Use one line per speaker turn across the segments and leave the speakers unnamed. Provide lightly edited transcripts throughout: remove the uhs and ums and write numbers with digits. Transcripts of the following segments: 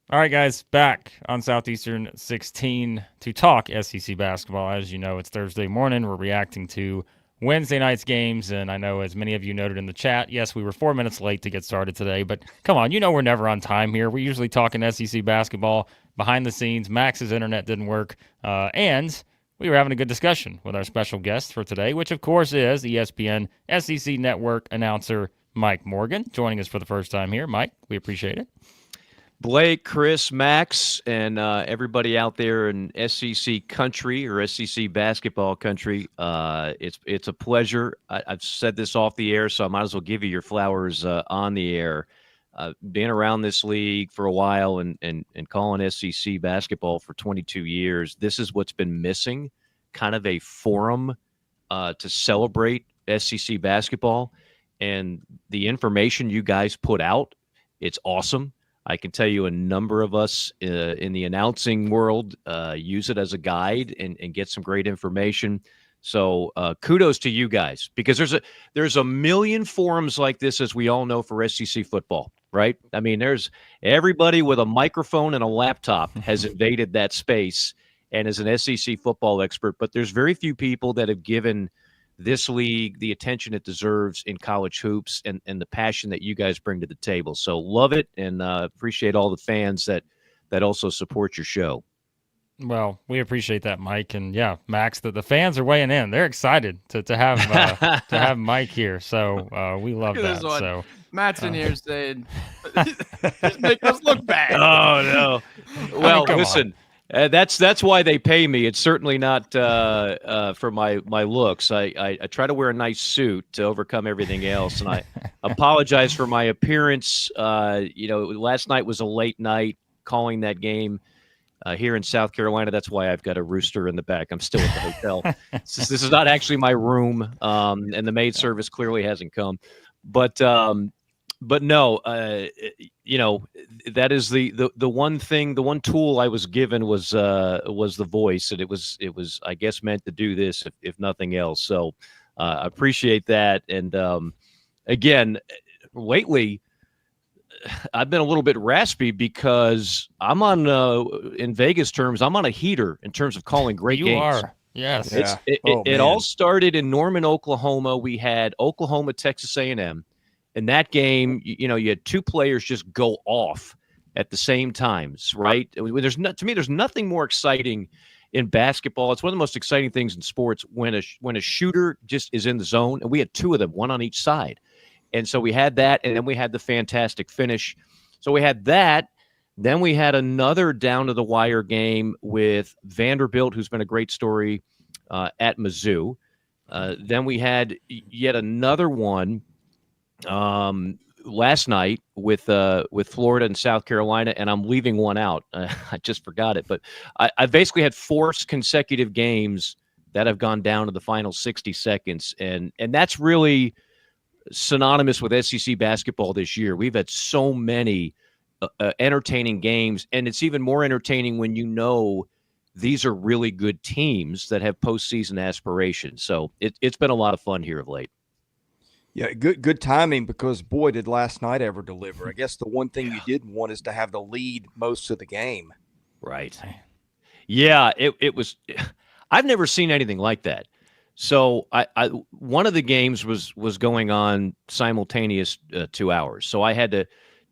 All right, guys, back on Southeastern 16 to talk SEC basketball. As you know, it's Thursday morning. We're reacting to Wednesday night's games, and I know as many of you noted in the chat, yes, we were 4 minutes late to get started today, but come on, we're never on time here. We're usually talking SEC basketball behind the scenes. Max's internet didn't work, and we were having a good discussion with our special guest for today, which, of course, is ESPN SEC Network announcer Mike Morgan, joining us for the first time here. Mike, we appreciate it.
Blake, Chris, Max, and everybody out there in SEC country or SEC basketball country, it's a pleasure. I've said this off the air, so I might as well give you your flowers on the air. Being around this league for a while and calling SEC basketball for 22 years, this is what's been missing, kind of a forum to celebrate SEC basketball. And the information you guys put out, it's awesome. I can tell you a number of us in the announcing world use it as a guide and get some great information. So kudos to you guys, because there's a million forums like this, as we all know, for SEC football, right? I mean, there's everybody with a microphone and a laptop has invaded that space and is an SEC football expert, but there's very few people that have given this league the attention it deserves in college hoops and the passion that you guys bring to the table. So love it, and appreciate all the fans that also support your show.
Well, we appreciate that, Mike, and yeah, Max. The fans are weighing in. They're excited to have to have Mike here. So we love that. So
Matt's in here saying, "Just make us look bad."
Oh no! Well, listen. That's why they pay me. It's certainly not for my looks. I try to wear a nice suit to overcome everything else, and I apologize for my appearance. Last night was a late night calling that game here in South Carolina. That's why I've got a rooster in the back. I'm still at the hotel. This is not actually my room, and the maid service clearly hasn't come. But no, that is the one thing, the one tool I was given was the voice, and it was I guess meant to do this if nothing else. So I appreciate that. And again, lately I've been a little bit raspy because I'm on in Vegas terms, I'm on a heater in terms of calling great games.
You are. Yes.
It all started in Norman, Oklahoma. We had Oklahoma, Texas A&M. In that game, you had two players just go off at the same times, right? To me, there's nothing more exciting in basketball. It's one of the most exciting things in sports when a shooter just is in the zone, and we had two of them, one on each side. And so we had that, and then we had the fantastic finish. So we had that. Then we had another down-to-the-wire game with Vanderbilt, who's been a great story at Mizzou. Then we had yet another one last night with Florida and South Carolina, and I'm leaving one out. I just forgot it, but I basically had 4 consecutive games that have gone down to the final 60 seconds, and that's really synonymous with SEC basketball this year. We've had so many entertaining games, and it's even more entertaining when these are really good teams that have postseason aspirations. So it's been a lot of fun here of late.
Yeah, good timing, because boy, did last night ever deliver. I guess the one thing you didn't want is to have the lead most of the game.
Right. Yeah, it was. I've never seen anything like that. So I one of the games was going on simultaneous 2 hours. So I had to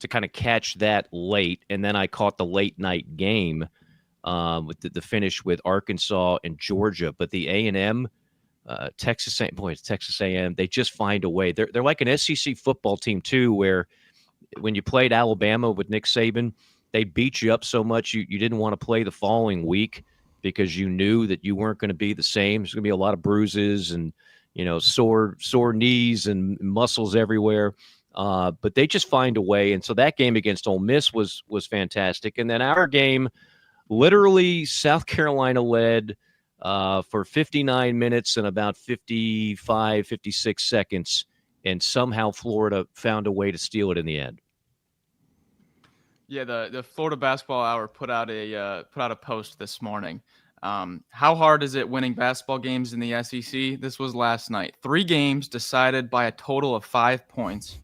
kind of catch that late, and then I caught the late night game with the finish with Arkansas and Georgia. But the A&M. Texas A&M, they just find a way. They're like an SEC football team too, where when you played Alabama with Nick Saban, they beat you up so much you didn't want to play the following week because you knew that you weren't going to be the same. There's going to be a lot of bruises and sore knees and muscles everywhere. But they just find a way. And so that game against Ole Miss was fantastic. And then our game, literally South Carolina led for 59 minutes and about 55, 56 seconds, and somehow Florida found a way to steal it in the end.
Yeah, the Florida Basketball Hour put out a post this morning. How hard is it winning basketball games in the SEC? This was last night. 3 games decided by a total of 5 points.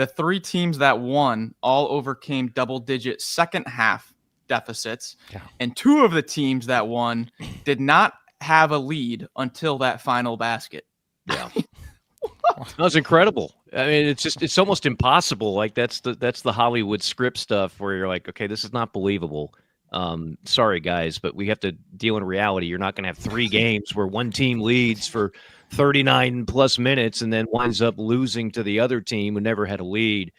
The 3 teams that won all overcame double-digit second half deficits, and 2 of the teams that won did not have a lead until that final basket.
Yeah. That's incredible. I mean, it's almost impossible. Like that's the Hollywood script stuff where you're like, okay, this is not believable. Sorry guys, but we have to deal in reality. You're not going to have 3 games where one team leads for 39 plus minutes and then winds up losing to the other team who never had a lead.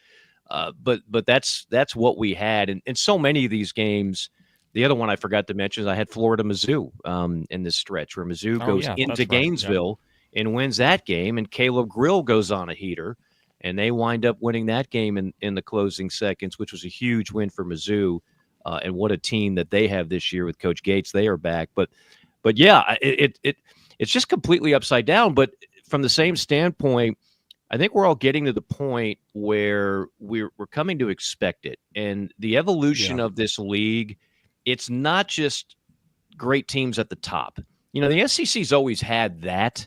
But that's what we had. And so many of these games. The other one I forgot to mention is I had Florida-Mizzou in this stretch where Mizzou goes into Gainesville and wins that game, and Caleb Grill goes on a heater, and they wind up winning that game in the closing seconds, which was a huge win for Mizzou. And what a team that they have this year with Coach Gates. They are back. But yeah, it's just completely upside down. But from the same standpoint, I think we're all getting to the point where we're coming to expect it. And the evolution of this league, it's not just great teams at the top. You know, the SEC's always had that.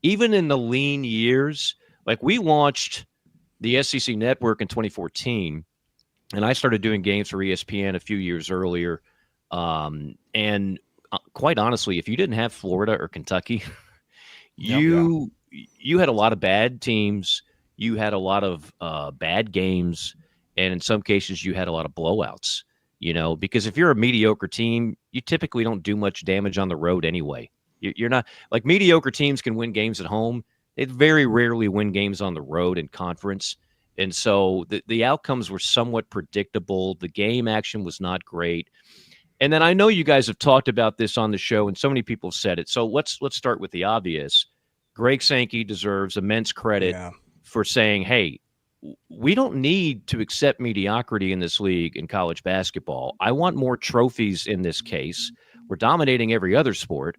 Even in the lean years, like we launched the SEC Network in 2014, and I started doing games for ESPN a few years earlier. And quite honestly, if you didn't have Florida or Kentucky, you had a lot of bad teams. You had a lot of bad games. And in some cases, you had a lot of blowouts, you know, because if you're a mediocre team, you typically don't do much damage on the road anyway. You're not like mediocre teams can win games at home. They very rarely win games on the road in conference. And so the outcomes were somewhat predictable. The game action was not great. And then I know you guys have talked about this on the show, and so many people have said it. So let's start with the obvious. Greg Sankey deserves immense credit for saying, hey, we don't need to accept mediocrity in this league in college basketball. I want more trophies in this case. We're dominating every other sport.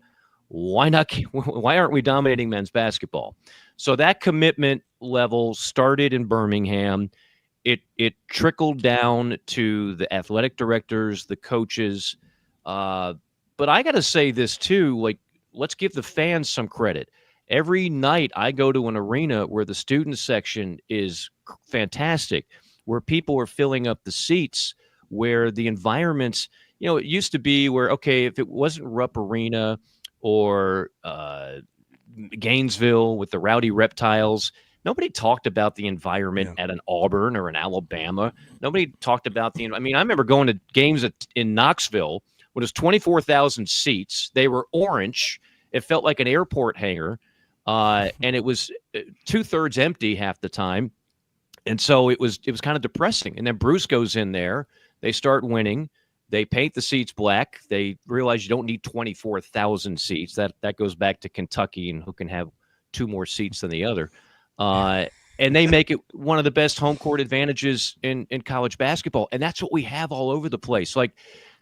Why not? Why aren't we dominating men's basketball? So that commitment level started in Birmingham. It trickled down to the athletic directors, the coaches. But I got to say this too, like, let's give the fans some credit. Every night I go to an arena where the student section is fantastic, where people are filling up the seats, where the environments, you know, it used to be where, okay, if it wasn't Rupp Arena or Gainesville with the Rowdy Reptiles, nobody talked about the environment at an Auburn or an Alabama. Nobody talked about I mean, I remember going to games in Knoxville when it was 24,000 seats. They were orange. It felt like an airport hangar. And it was 2/3 empty half the time. And so it was kind of depressing. And then Bruce goes in there. They start winning. They paint the seats black. They realize you don't need 24,000 seats. That goes back to Kentucky and who can have 2 more seats than the other. And they make it one of the best home court advantages in college basketball. And that's what we have all over the place. Like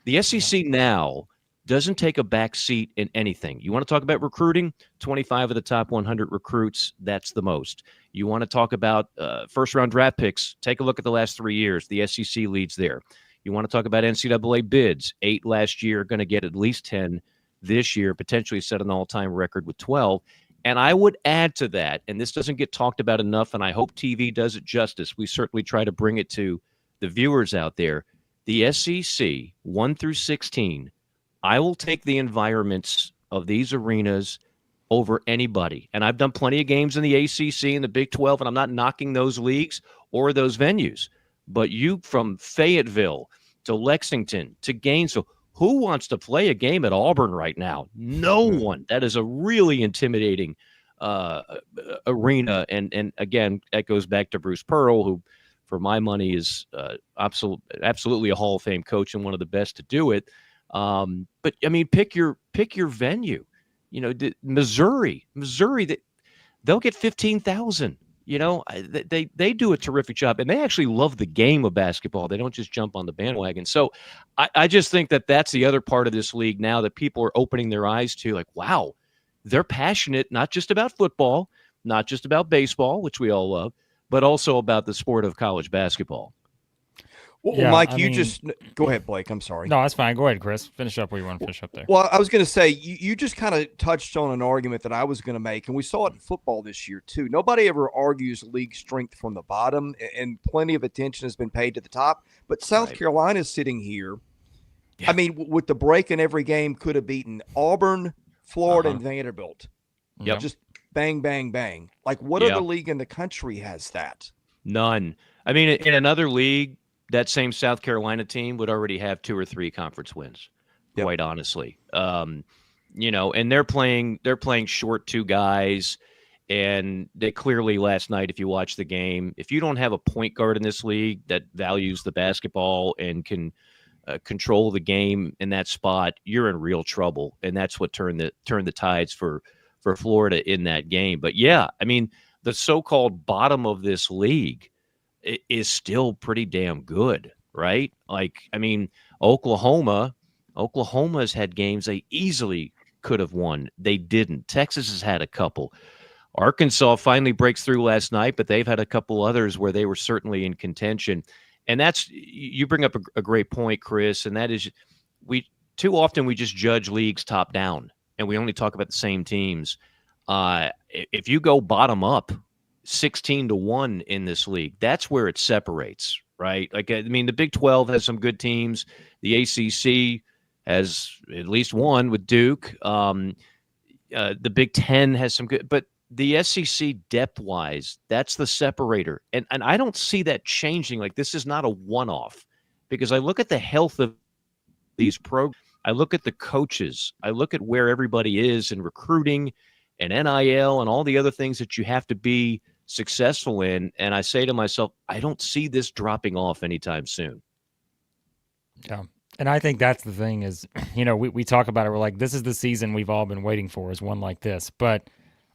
the SEC now doesn't take a back seat in anything. You want to talk about recruiting? 25 of the top 100 recruits, that's the most. You want to talk about first-round draft picks? Take a look at the last 3 years. The SEC leads there. You want to talk about NCAA bids? 8 last year, going to get at least 10 this year, potentially set an all-time record with 12. And I would add to that, and this doesn't get talked about enough, and I hope TV does it justice. We certainly try to bring it to the viewers out there. The SEC, 1 through 16, I will take the environments of these arenas over anybody. And I've done plenty of games in the ACC and the Big 12, and I'm not knocking those leagues or those venues. But you from Fayetteville to Lexington to Gainesville, who wants to play a game at Auburn right now? No one. That is a really intimidating arena. And again, that goes back to Bruce Pharrel, who, for my money, is absolutely a Hall of Fame coach and one of the best to do it. But I mean, pick your venue. You know, Missouri, they'll get 15,000. You know, they do a terrific job, and they actually love the game of basketball. They don't just jump on the bandwagon. So I just think that's the other part of this league now that people are opening their eyes to, like, wow, they're passionate, not just about football, not just about baseball, which we all love, but also about the sport of college basketball.
Well, Mike, just go ahead, Blake. I'm sorry.
No, that's fine. Go ahead, Chris. Finish up where you want to finish up there.
Well, I was going to say, you just kind of touched on an argument that I was going to make, and we saw it in football this year, too. Nobody ever argues league strength from the bottom, and plenty of attention has been paid to the top. But South Carolina is sitting here. Yeah. I mean, with the break in every game, could have beaten Auburn, Florida, and Vanderbilt.
Yep.
Just bang, bang, bang. Like, what other league in the country has that?
None. I mean, in another league, that same South Carolina team would already have 2 or 3 conference wins, quite honestly. And they're playing short 2 guys, and they clearly last night, if you watch the game, if you don't have a point guard in this league that values the basketball and can control the game in that spot, you're in real trouble, and that's what turned the tides for Florida in that game. But yeah, I mean, the so-called bottom of this league is still pretty damn good, right? Like, I mean, Oklahoma's had games they easily could have won. They didn't. Texas has had a couple. Arkansas finally breaks through last night, but they've had a couple others where they were certainly in contention. And you bring up a great point, Chris, and that is too often we just judge leagues top down, and we only talk about the same teams. If you go bottom up, 16-1 in this league, that's where it separates, right? Like, I mean, the Big 12 has some good teams. The ACC has at least one with Duke. The Big 10 has some good, but the SEC depth-wise, that's the separator. And I don't see that changing. Like, this is not a one-off, because I look at the health of these programs. I look at the coaches. I look at where everybody is in recruiting and NIL and all the other things that you have to be successful in. And I say to myself, I don't see this dropping off anytime soon.
Yeah. And I think that's the thing is, we talk about it. We're like, this is the season we've all been waiting for, is one like this. But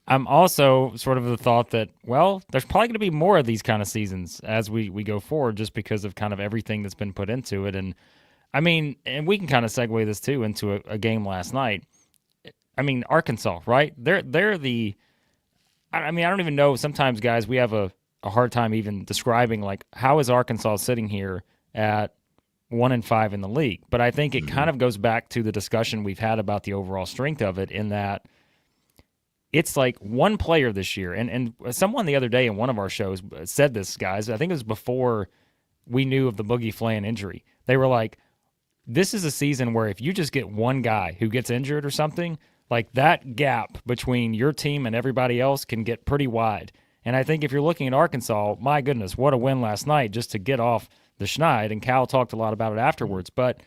I'm also sort of the thought that, well, there's probably going to be more of these kind of seasons as we go forward, just because of kind of everything that's been put into it. And I mean, and we can kind of segue this too into a game last night. I mean, Arkansas, right? They're the, I mean, I don't even know. Sometimes, guys, we have a hard time even describing, like, how is Arkansas sitting here at 1-5 in the league? But I think it kind of goes back to the discussion we've had about the overall strength of it, in that it's like one player this year. And someone the other day in one of our shows said this, guys. I think it was before we knew of the Boogie Flan injury. They were like, this is a season where if you just get one guy who gets injured or something, like, that gap between your team and everybody else can get pretty wide. And I think if you're looking at Arkansas, my goodness, what a win last night just to get off the schneid. And Cal talked a lot about it afterwards. But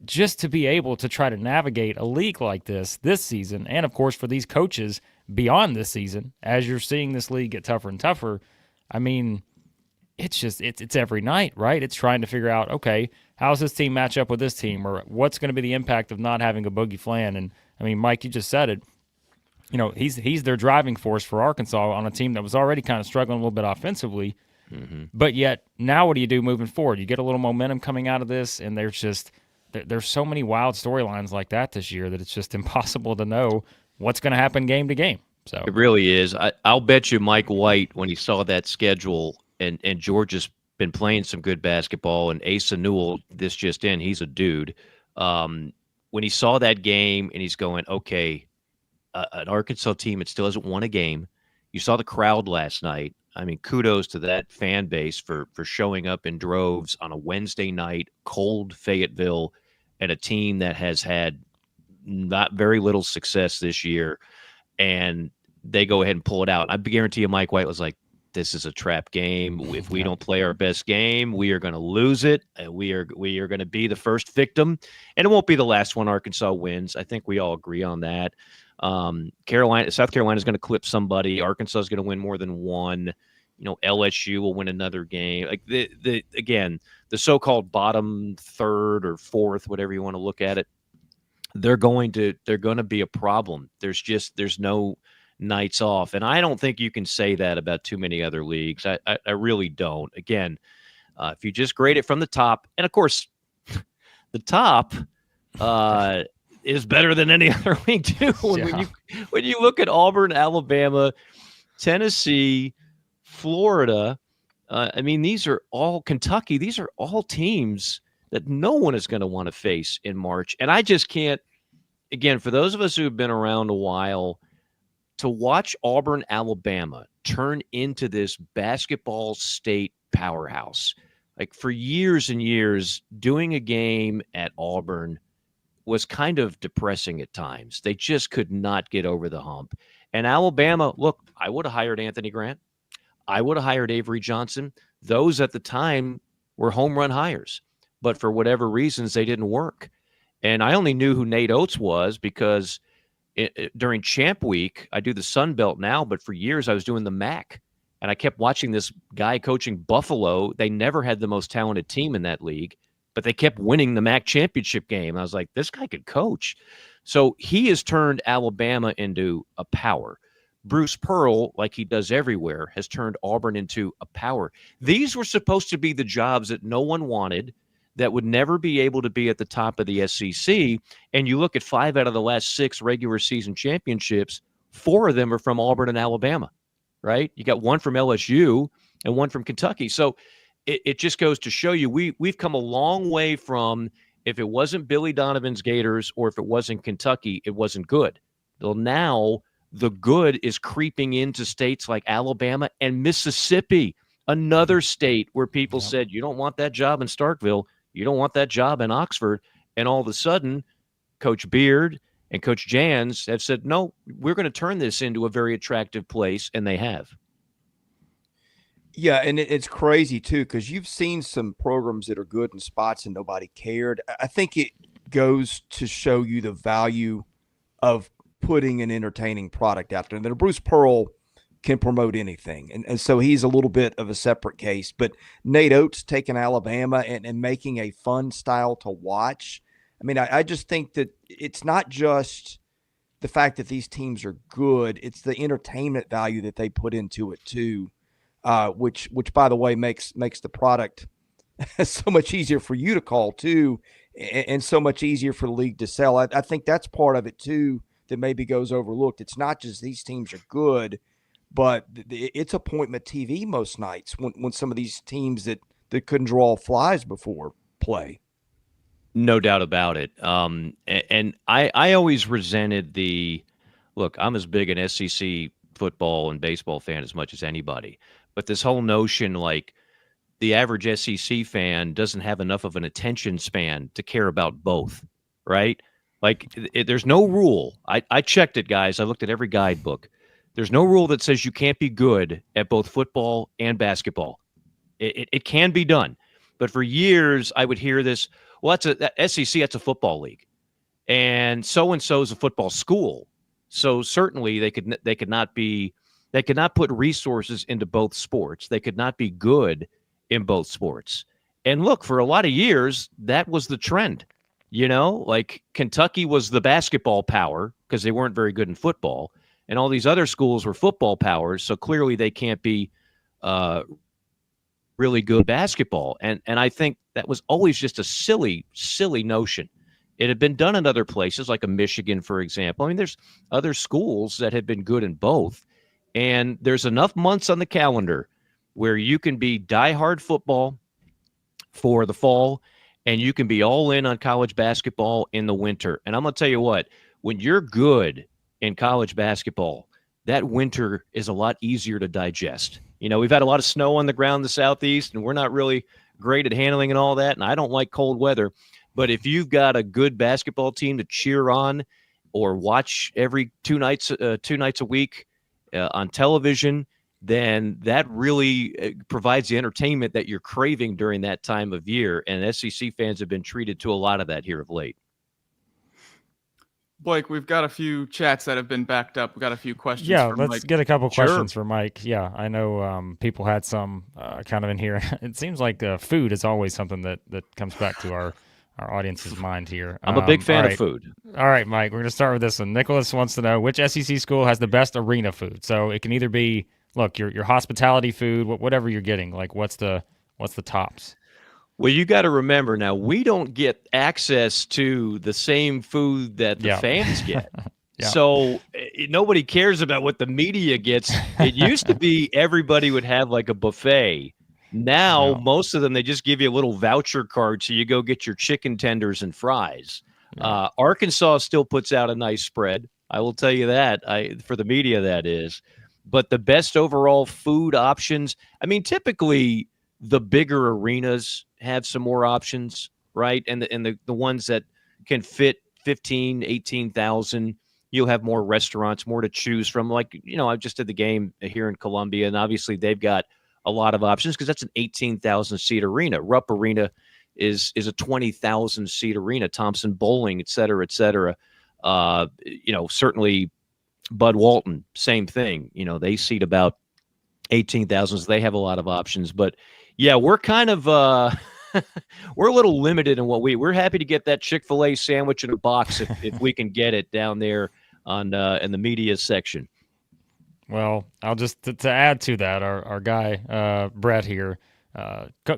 just to be able to try to navigate a league like this season, and, of course, for these coaches beyond this season, as you're seeing this league get tougher and tougher, I mean, it's every night, right? It's trying to figure out, okay, how's this team match up with this team, or what's going to be the impact of not having a Boogie Flan. And I mean, Mike, you just said it. He's their driving force for Arkansas on a team that was already kind of struggling a little bit offensively. Mm-hmm. But yet, now what do you do moving forward? You get a little momentum coming out of this, and there's so many wild storylines like that this year that it's just impossible to know what's going to happen game to game. So
it really is. I'll bet you Mike White, when he saw that schedule, and Georgia's been playing some good basketball, and Asa Newell, this just in, he's a dude. When he saw that game and he's going, okay, an Arkansas team that still hasn't won a game. You saw the crowd last night. I mean, kudos to that fan base for showing up in droves on a Wednesday night, cold Fayetteville, and a team that has had not very little success this year. And they go ahead and pull it out. I guarantee you Mike White was like, this is a trap game. If we don't play our best game, we are going to lose it. And we are going to be the first victim. And it won't be the last one Arkansas wins. I think we all agree on that. South Carolina is going to clip somebody. Arkansas is going to win more than one. LSU will win another game. Like the so-called bottom third or fourth, whatever you want to look at it, they're going to be a problem. There's no nights off. And I don't think you can say that about too many other leagues. I really don't. Again, if you just grade it from the top, and of course, the top is better than any other league too. When you look at Auburn, Alabama, Tennessee, Florida, I mean, these are all Kentucky. These are all teams that no one is going to want to face in March. And I just can't, again, for those of us who have been around a while, to watch Auburn, Alabama turn into this basketball state powerhouse. Like for years and years, doing a game at Auburn was kind of depressing at times. They just could not get over the hump. And Alabama, look, I would have hired Anthony Grant. I would have hired Avery Johnson. Those at the time were home run hires. But for whatever reasons, they didn't work. And I only knew who Nate Oates was because during Champ Week, I do the Sun Belt now, but for years I was doing the MAC. And I kept watching this guy coaching Buffalo. They never had the most talented team in that league, but they kept winning the MAC championship game. I was like, this guy could coach. So he has turned Alabama into a power. Bruce Pearl, like he does everywhere, has turned Auburn into a power. These were supposed to be the jobs that no one wanted, that would never be able to be at the top of the SEC. And you look at 5 out of the last 6 regular season championships, 4 of them are from Auburn and Alabama, right? You got 1 from LSU and 1 from Kentucky. So it just goes to show you we've come a long way from, if it wasn't Billy Donovan's Gators or if it wasn't Kentucky, it wasn't good. Well, now the good is creeping into states like Alabama and Mississippi, another state where people said, you don't want that job in Starkville. You don't want that job in Oxford. And all of a sudden, Coach Beard and Coach Jans have said, no, we're going to turn this into a very attractive place, and they have.
Yeah, and it's crazy, too, because you've seen some programs that are good in spots and nobody cared. I think it goes to show you the value of putting an entertaining product out there. And then Bruce Pearl can promote anything. And so he's a little bit of a separate case. But Nate Oates taking Alabama and making a fun style to watch. I mean, I just think that it's not just the fact that these teams are good. It's the entertainment value that they put into it too, which by the way, makes the product so much easier for you to call too, and so much easier for the league to sell. I think that's part of it too that maybe goes overlooked. It's not just these teams are good, but it's appointment TV most nights when some of these teams that couldn't draw flies before play.
No doubt about it. And I always resented look, I'm as big an SEC football and baseball fan as much as anybody, but this whole notion like the average SEC fan doesn't have enough of an attention span to care about both, right? Like there's no rule. I checked it, guys. I looked at every guidebook. There's no rule that says you can't be good at both football and basketball. It can be done. But for years, I would hear this, well, that SEC, that's a football league. And so-and-so is a football school. So certainly they could not put resources into both sports. They could not be good in both sports. And look, for a lot of years, that was the trend. You know, like Kentucky was the basketball power because they weren't very good in football. And all these other schools were football powers, so clearly they can't be really good basketball. And I think that was always just a silly notion. It had been done in other places, like a Michigan, for example. I mean, there's other schools that have been good in both. And there's enough months on the calendar where you can be diehard football for the fall, and you can be all in on college basketball in the winter. And I'm going to tell you what, when you're good in college basketball, that winter is a lot easier to digest. You know, we've had a lot of snow on the ground in the Southeast, and we're not really great at handling and all that, and I don't like cold weather. But if you've got a good basketball team to cheer on or watch every two nights a week on television, then that really provides the entertainment that you're craving during that time of year. And SEC fans have been treated to a lot of that here of late.
Blake, we've got a few chats that have been backed up. We've got a few questions.
Yeah,
from
let's
Mike.
get a couple questions for Mike. Yeah, I know people had some kind of in here. It seems like food is always something that comes back to our audience's mind here.
I'm a big fan of food.
All right, Mike, we're going to start with this one. Nicholas wants to know which SEC school has the best arena food. So it can either be, look, your hospitality food, whatever you're getting. Like, what's the tops?
Well, you got to remember now, we don't get access to the same food that the fans get. Yeah. So nobody cares about what the media gets. It used to be everybody would have like a buffet Now,
No.
most of them, they just give you a little voucher card so you go get your chicken tenders and fries.
Yeah.
Arkansas still puts out a nice spread. I will tell you that, for the media, that is. But the best overall food options, I mean, typically the bigger arenas have some more options, right? And the ones that can fit 15, 18,000, you'll have more restaurants, more to choose from. Like, I just did the game here in Columbia, and obviously they've got a lot of options because that's an 18,000 seat arena. Rupp Arena is a 20,000 seat arena. Thompson Bowling, et cetera, et cetera. Certainly Bud Walton, same thing. They seat about 18,000. So they have a lot of options. But yeah, we're kind of we're a little limited in what we're happy to get that Chick-fil-A sandwich in a box if we can get it down there on in the media section.
Well, I'll just to add to that, our guy Brett here,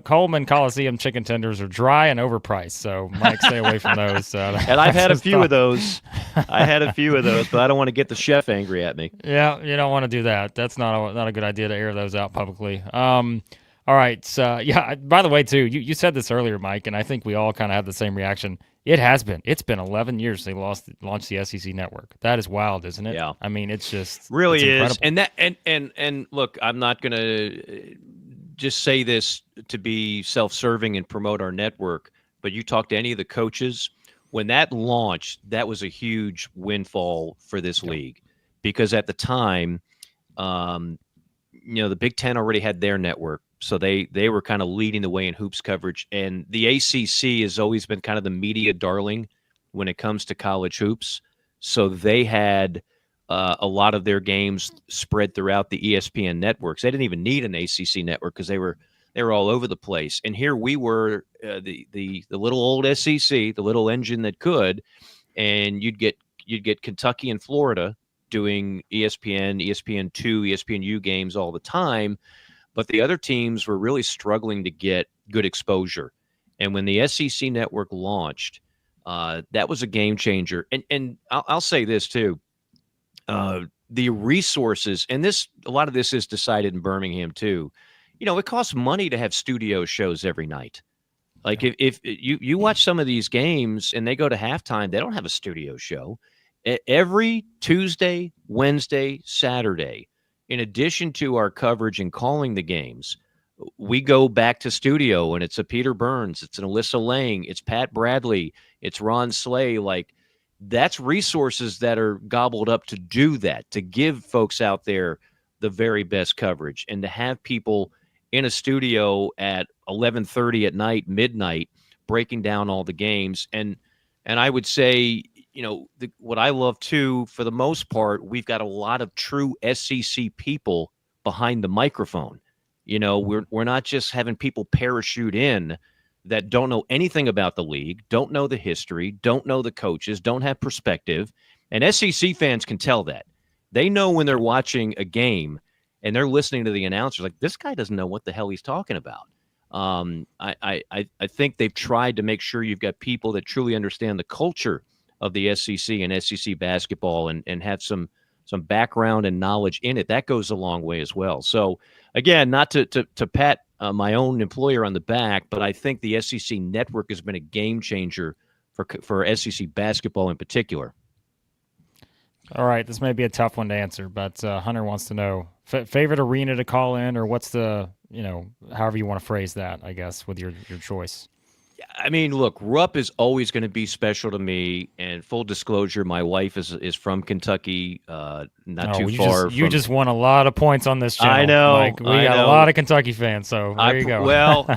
Coleman Coliseum chicken tenders are dry and overpriced, so Mike, stay away from those.
And I've had a few of those. I had a few of those, but I don't want to get the chef angry at me.
Yeah, you don't want to do that. That's not a good idea to air those out publicly. All right. So, yeah, by the way, too, you said this earlier, Mike, and I think we all kind of have the same reaction. It's been 11 years they launched the SEC network. That is wild, isn't it?
Yeah.
I mean, it's just
really
it's
is. And look, I'm not going to just say this to be self-serving and promote our network, but you talk to any of the coaches, when that launched, that was a huge windfall for this league, because at the time, the Big Ten already had their network. So they were kind of leading the way in hoops coverage. And the ACC has always been kind of the media darling when it comes to college hoops. So they had a lot of their games spread throughout the ESPN networks. They didn't even need an ACC network because they were all over the place. And here we were, the little old SEC, the little engine that could, and you'd get Kentucky and Florida doing ESPN, ESPN2, ESPNU games all the time. But the other teams were really struggling to get good exposure. And when the SEC network launched, that was a game changer. And I'll say this too. The resources, and a lot of this is decided in Birmingham too. It costs money to have studio shows every night. Like if you watch some of these games and they go to halftime, they don't have a studio show. Every Tuesday, Wednesday, Saturday, in addition to our coverage and calling the games, we go back to studio, and it's a Peter Burns, it's an Alyssa Lang, it's Pat Bradley, it's Ron Slay. Like, that's resources that are gobbled up to do that, to give folks out there the very best coverage, and to have people in a studio at 11:30 at night, midnight, breaking down all the games. And I would say, what I love too, for the most part, we've got a lot of true SEC people behind the microphone. We're not just having people parachute in that don't know anything about the league, don't know the history, don't know the coaches, don't have perspective. And SEC fans can tell that. They know when they're watching a game and they're listening to the announcers, like, this guy doesn't know what the hell he's talking about. I think they've tried to make sure you've got people that truly understand the culture of the SEC and SEC basketball and have some background and knowledge in it. That goes a long way as well. So again, not to pat my own employer on the back, but I think the SEC network has been a game changer for SEC basketball in particular.
All right, this may be a tough one to answer, but Hunter wants to know favorite arena to call in, or what's the, however you want to phrase that, I guess, with your choice.
I mean, look, Rupp is always going to be special to me. And full disclosure, my wife is from Kentucky, not too far.
You just won a lot of points on this channel.
I know.
Mike. We got a lot of Kentucky fans, so there you go.
Well,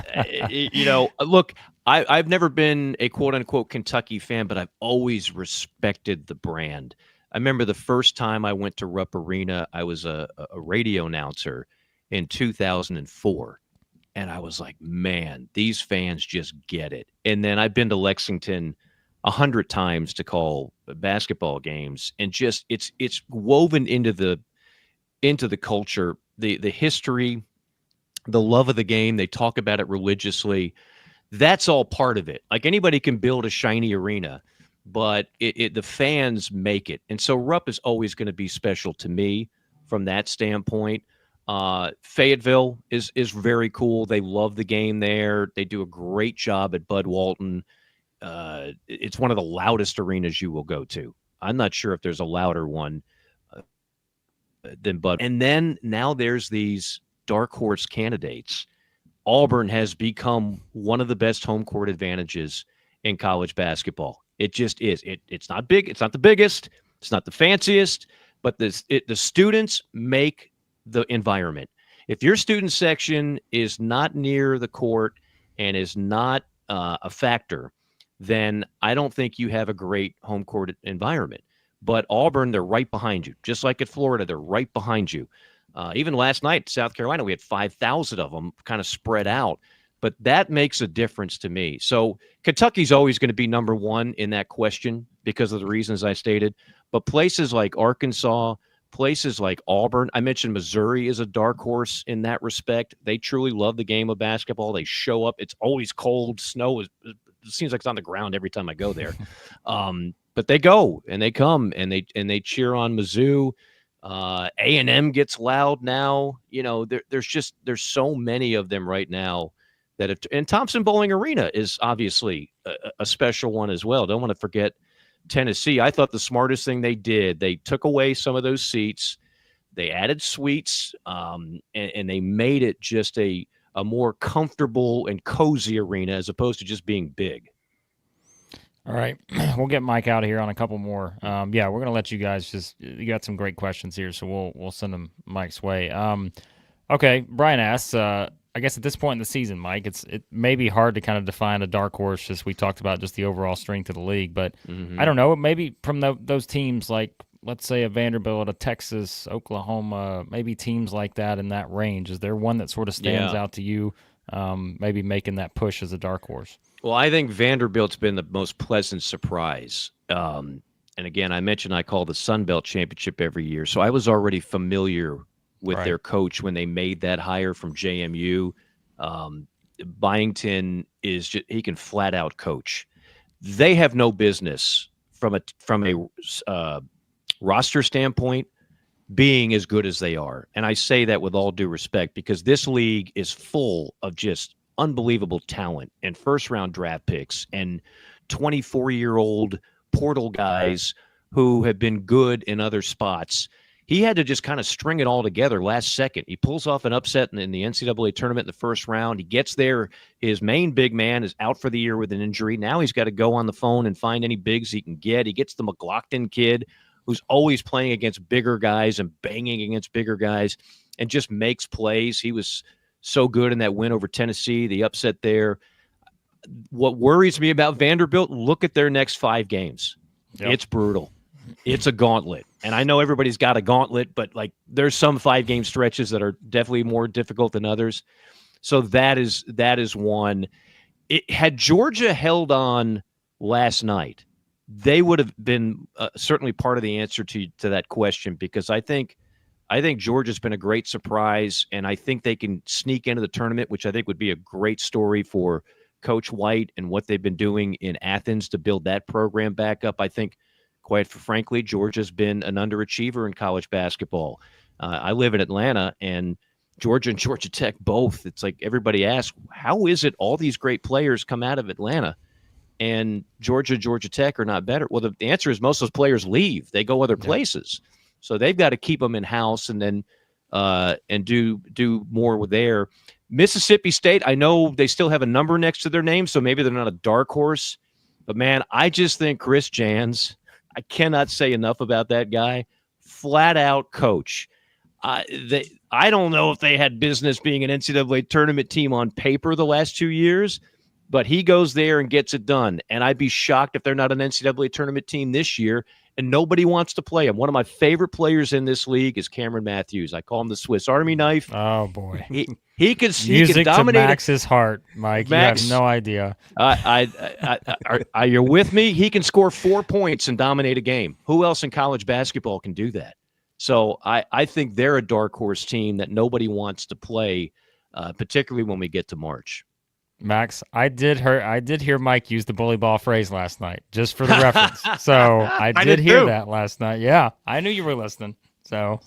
look, I've never been a quote-unquote Kentucky fan, but I've always respected the brand. I remember the first time I went to Rupp Arena, I was a radio announcer in 2004. And I was like, man, these fans just get it. And then I've been to Lexington 100 times to call basketball games, and just it's woven into the culture, the history, the love of the game. They talk about it religiously. That's all part of it. Like, anybody can build a shiny arena, but the fans make it. And so Rupp is always going to be special to me from that standpoint. Fayetteville is very cool. They love the game there. They do a great job at Bud Walton. It's one of the loudest arenas you will go to. I'm not sure if there's a louder one than Bud. And then now there's these dark horse candidates. Auburn has become one of the best home court advantages in college basketball. It just is. It's not big. It's not the biggest. It's not the fanciest. But the students make the environment. If your student section is not near the court and is not a factor, then I don't think you have a great home court environment. But Auburn, they're right behind you. Just like at Florida, they're right behind you. Even last night, South Carolina, we had 5,000 of them kind of spread out. But that makes a difference to me. So Kentucky's always going to be number one in that question because of the reasons I stated. But places like Arkansas, places like Auburn, I mentioned Missouri is a dark horse in that respect. They truly love the game of basketball. They show up. It's always cold. Snow it seems like it's on the ground every time I go there. But they go and they come and they cheer on Mizzou. A&M gets loud now. There's so many of them right now. And Thompson Bowling Arena is obviously a special one as well. Don't want to forget Tennessee. I thought the smartest thing they did, they took away some of those seats. They added suites, and they made it just a more comfortable and cozy arena as opposed to just being big.
All right. We'll get Mike out of here on a couple more. We're going to let you guys you got some great questions here, so we'll send them Mike's way. Okay. Brian asks, I guess at this point in the season, Mike, it may be hard to kind of define a dark horse, as we talked about just the overall strength of the league. But I don't know, maybe from those teams like, let's say, a Vanderbilt, a Texas, Oklahoma, maybe teams like that in that range. Is there one that sort of stands out to you, maybe making that push as a dark horse?
Well, I think Vanderbilt's been the most pleasant surprise. And again, I mentioned I call the Sun Belt Championship every year, so I was already familiar with their coach when they made that hire from JMU. Byington he can flat out coach. They have no business from a roster standpoint being as good as they are. And I say that with all due respect because this league is full of just unbelievable talent and first round draft picks and 24-year-old portal guys who have been good in other spots. He had to just kind of string it all together last second. He pulls off an upset in the NCAA tournament in the first round. He gets there. His main big man is out for the year with an injury. Now he's got to go on the phone and find any bigs he can get. He gets the McLaughlin kid who's always playing against bigger guys and banging against bigger guys and just makes plays. He was so good in that win over Tennessee, the upset there. What worries me about Vanderbilt, look at their next 5 games. Yep. It's brutal. It's a gauntlet. And I know everybody's got a gauntlet, but there's some 5-game stretches that are definitely more difficult than others. So that is one. Had Georgia held on last night, they would have been certainly part of the answer to that question, because I think Georgia's been a great surprise, and I think they can sneak into the tournament, which I think would be a great story for Coach White and what they've been doing in Athens to build that program back up. I think, quite frankly, Georgia's been an underachiever in college basketball. I live in Atlanta, and Georgia and Georgia Tech both. It's like everybody asks, how is it all these great players come out of Atlanta and Georgia Tech are not better? Well, the answer is most of those players leave. They go other places. So they've got to keep them in-house and then and do more with there. Mississippi State, I know they still have a number next to their name, so maybe they're not a dark horse. But, man, I just think Chris Jans, I cannot say enough about that guy. Flat-out coach. I don't know if they had business being an NCAA tournament team on paper the last 2 years, but he goes there and gets it done. And I'd be shocked if they're not an NCAA tournament team this year, and nobody wants to play him. One of my favorite players in this league is Cameron Matthews. I call him the Swiss Army knife.
Oh, boy.
He can
Music
dominate.
To Max's heart, Mike. Max, you have no idea.
Are you with me? He can score 4 points and dominate a game. Who else in college basketball can do that? So I think they're a dark horse team that nobody wants to play, particularly when we get to March.
Max, I did hear Mike use the bully ball phrase last night, just for the reference. So I did hear that last night. Yeah, I knew you were listening. So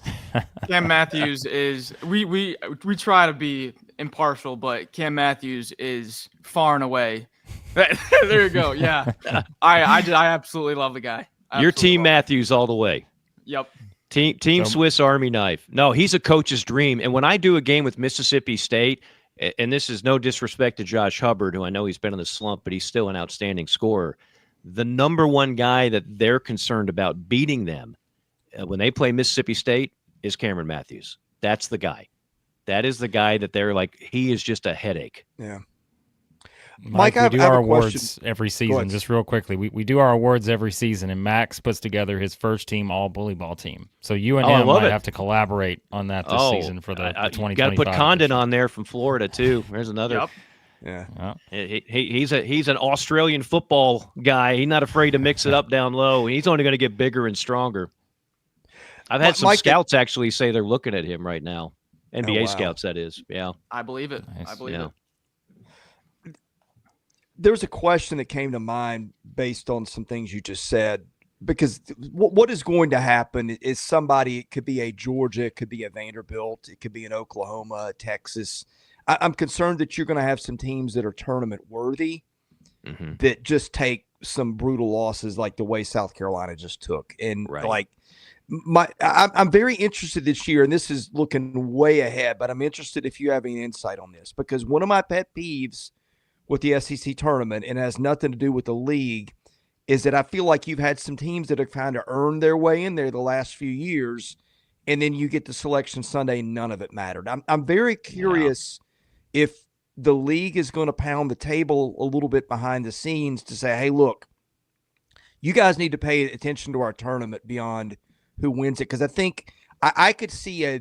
Cam Matthews is we try to be impartial, but Cam Matthews is far and away. There you go. Yeah, I absolutely love the guy.
Your team Matthews all the way.
Yep.
Team Swiss Army knife. No, he's a coach's dream. And when I do a game with Mississippi State, and this is no disrespect to Josh Hubbard, who I know he's been in the slump, but he's still an outstanding scorer. The number one guy that they're concerned about beating them when they play Mississippi State is Cameron Matthews. That's the guy. That is the guy that they're like, he is just a headache.
Yeah.
Mike, we do our awards every
Go
season.
ahead.
Just real quickly, we do our awards every season, and Max puts together his first team all bully ball team. So you and him might have to collaborate on that this season for the 2025.
Got to put Condon on there from Florida too. There's another.
Yep.
Yeah.
He's an Australian football guy. He's not afraid to mix it up down low, and he's only going to get bigger and stronger. I've had some scouts actually say they're looking at him right now. NBA scouts, that is. Yeah.
I believe it.
Nice.
I believe it.
There's a question that came to mind based on some things you just said, because what is going to happen is somebody, it could be a Georgia, it could be a Vanderbilt, it could be an Oklahoma, Texas. I'm concerned that you're going to have some teams that are tournament worthy that just take some brutal losses like the way South Carolina just took. And I'm very interested this year, and this is looking way ahead, but I'm interested if you have any insight on this, because one of my pet peeves with the SEC tournament, and it has nothing to do with the league, is that I feel like you've had some teams that have kind of earned their way in there the last few years, and then you get to Selection Sunday and none of it mattered. I'm very curious if the league is going to pound the table a little bit behind the scenes to say, hey, look, you guys need to pay attention to our tournament beyond who wins it. Because I think I could see a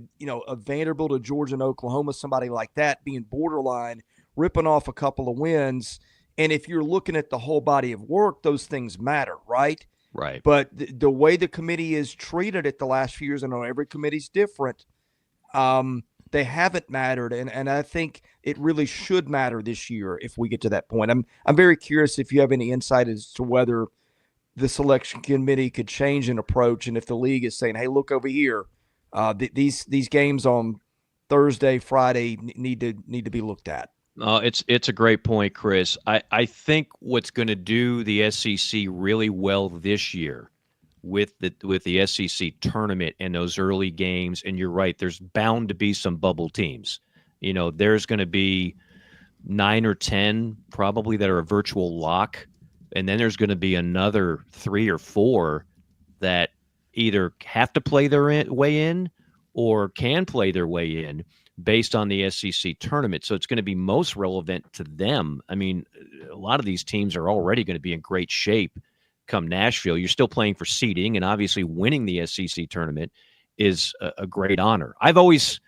Vanderbilt, a Georgia, and Oklahoma, somebody like that being borderline, ripping off a couple of wins. And if you're looking at the whole body of work, those things matter, right?
Right.
But the way the committee is treated it the last few years, I know every committee's different, they haven't mattered. And I think it really should matter this year if we get to that point. I'm very curious if you have any insight as to whether the selection committee could change an approach, and if the league is saying, hey, look over here, these games on Thursday, Friday need to be looked at.
It's a great point, Chris. I think what's going to do the SEC really well this year with the SEC tournament and those early games, and you're right, there's bound to be some bubble teams. There's going to be 9 or 10 probably that are a virtual lock, and then there's going to be another 3 or 4 that either have to play their way in or can play their way in based on the SEC tournament. So it's going to be most relevant to them. I mean, a lot of these teams are already going to be in great shape come Nashville. You're still playing for seeding, and obviously winning the SEC tournament is a great honor. I've always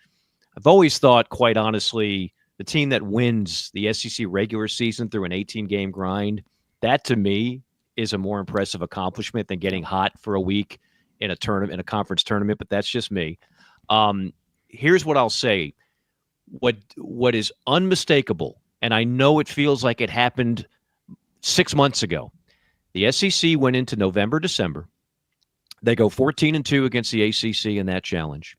thought, quite honestly, the team that wins the SEC regular season through an 18-game grind, that to me is a more impressive accomplishment than getting hot for a week in a tournament, in a conference tournament. But that's just me. Here's what I'll say. What is unmistakable, and I know it feels like it happened 6 months ago. The SEC went into November, December. They go 14-2 against the ACC in that challenge.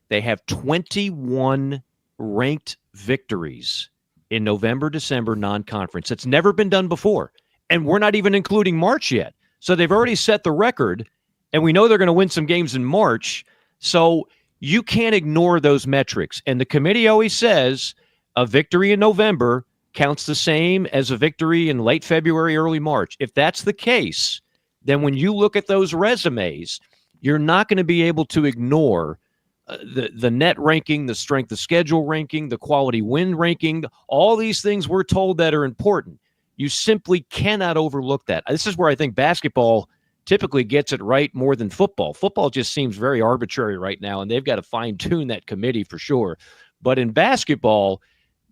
They have 21 ranked victories in November, December non-conference. That's never been done before. And we're not even including March yet. So they've already set the record, and we know they're going to win some games in March. So you can't ignore those metrics. And the committee always says a victory in November counts the same as a victory in late February, early March. If that's the case, then when you look at those resumes, you're not going to be able to ignore the net ranking, the strength of schedule ranking, the quality win ranking, all these things we're told that are important. You simply cannot overlook that. This is where I think basketball typically gets it right more than football. Football just seems very arbitrary right now, and they've got to fine-tune that committee for sure. But in basketball,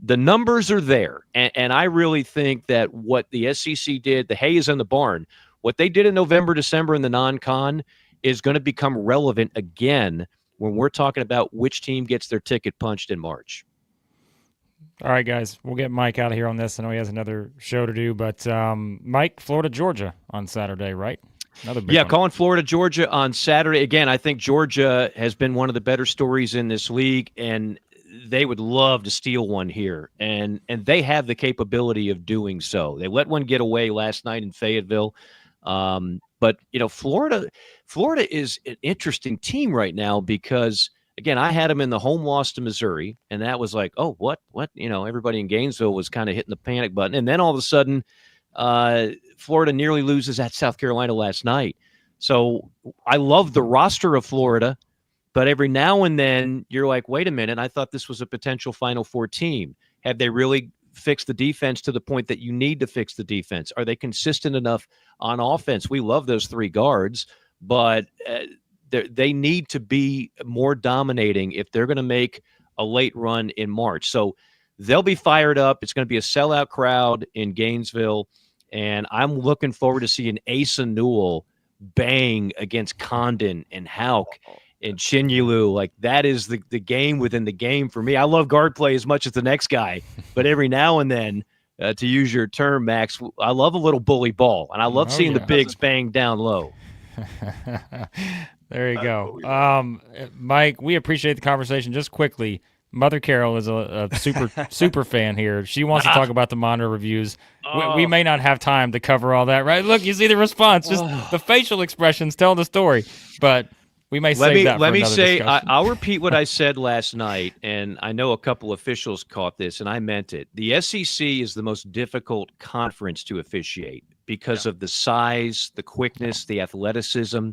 the numbers are there, and I really think that what the SEC did, the hay is in the barn, what they did in November, December in the non-con is going to become relevant again when we're talking about which team gets their ticket punched in March.
All right, guys, we'll get Mike out of here on this. I know he has another show to do, but Mike, Florida, Georgia on Saturday, right? Another big
Yeah,
one.
calling Florida, Georgia on Saturday. Again, I think Georgia has been one of the better stories in this league, and they would love to steal one here. And they have the capability of doing so. They let one get away last night in Fayetteville. But, Florida is an interesting team right now because, again, I had them in the home loss to Missouri, and that was like, oh, what? Everybody in Gainesville was kind of hitting the panic button. And then all of a sudden, Florida nearly loses at South Carolina last night. So I love the roster of Florida, but every now and then you're like, wait a minute, I thought this was a potential Final Four team. Have they really fixed the defense to the point that you need to fix the defense? Are they consistent enough on offense? We love those three guards, but they need to be more dominating if they're going to make a late run in March. So they'll be fired up. It's going to be a sellout crowd in Gainesville, and I'm looking forward to seeing Asa Newell bang against Condon and Hauk and Chinyelu. Like, that is the game within the game for me. I love guard play as much as the next guy, but every now and then, to use your term, Max, I love a little bully ball, and I love seeing the bigs bang down low.
There you go. Mike, we appreciate the conversation. Just quickly, Mother Carol is a super fan here. She wants to talk about the monitor reviews. We may not have time to cover all that, right? Look, you see the response. Just the facial expressions tell the story. But we may save that for
Let me
another
say,
discussion.
I'll repeat what I said last night, and I know a couple officials caught this, and I meant it. The SEC is the most difficult conference to officiate because of the size, the quickness, the athleticism.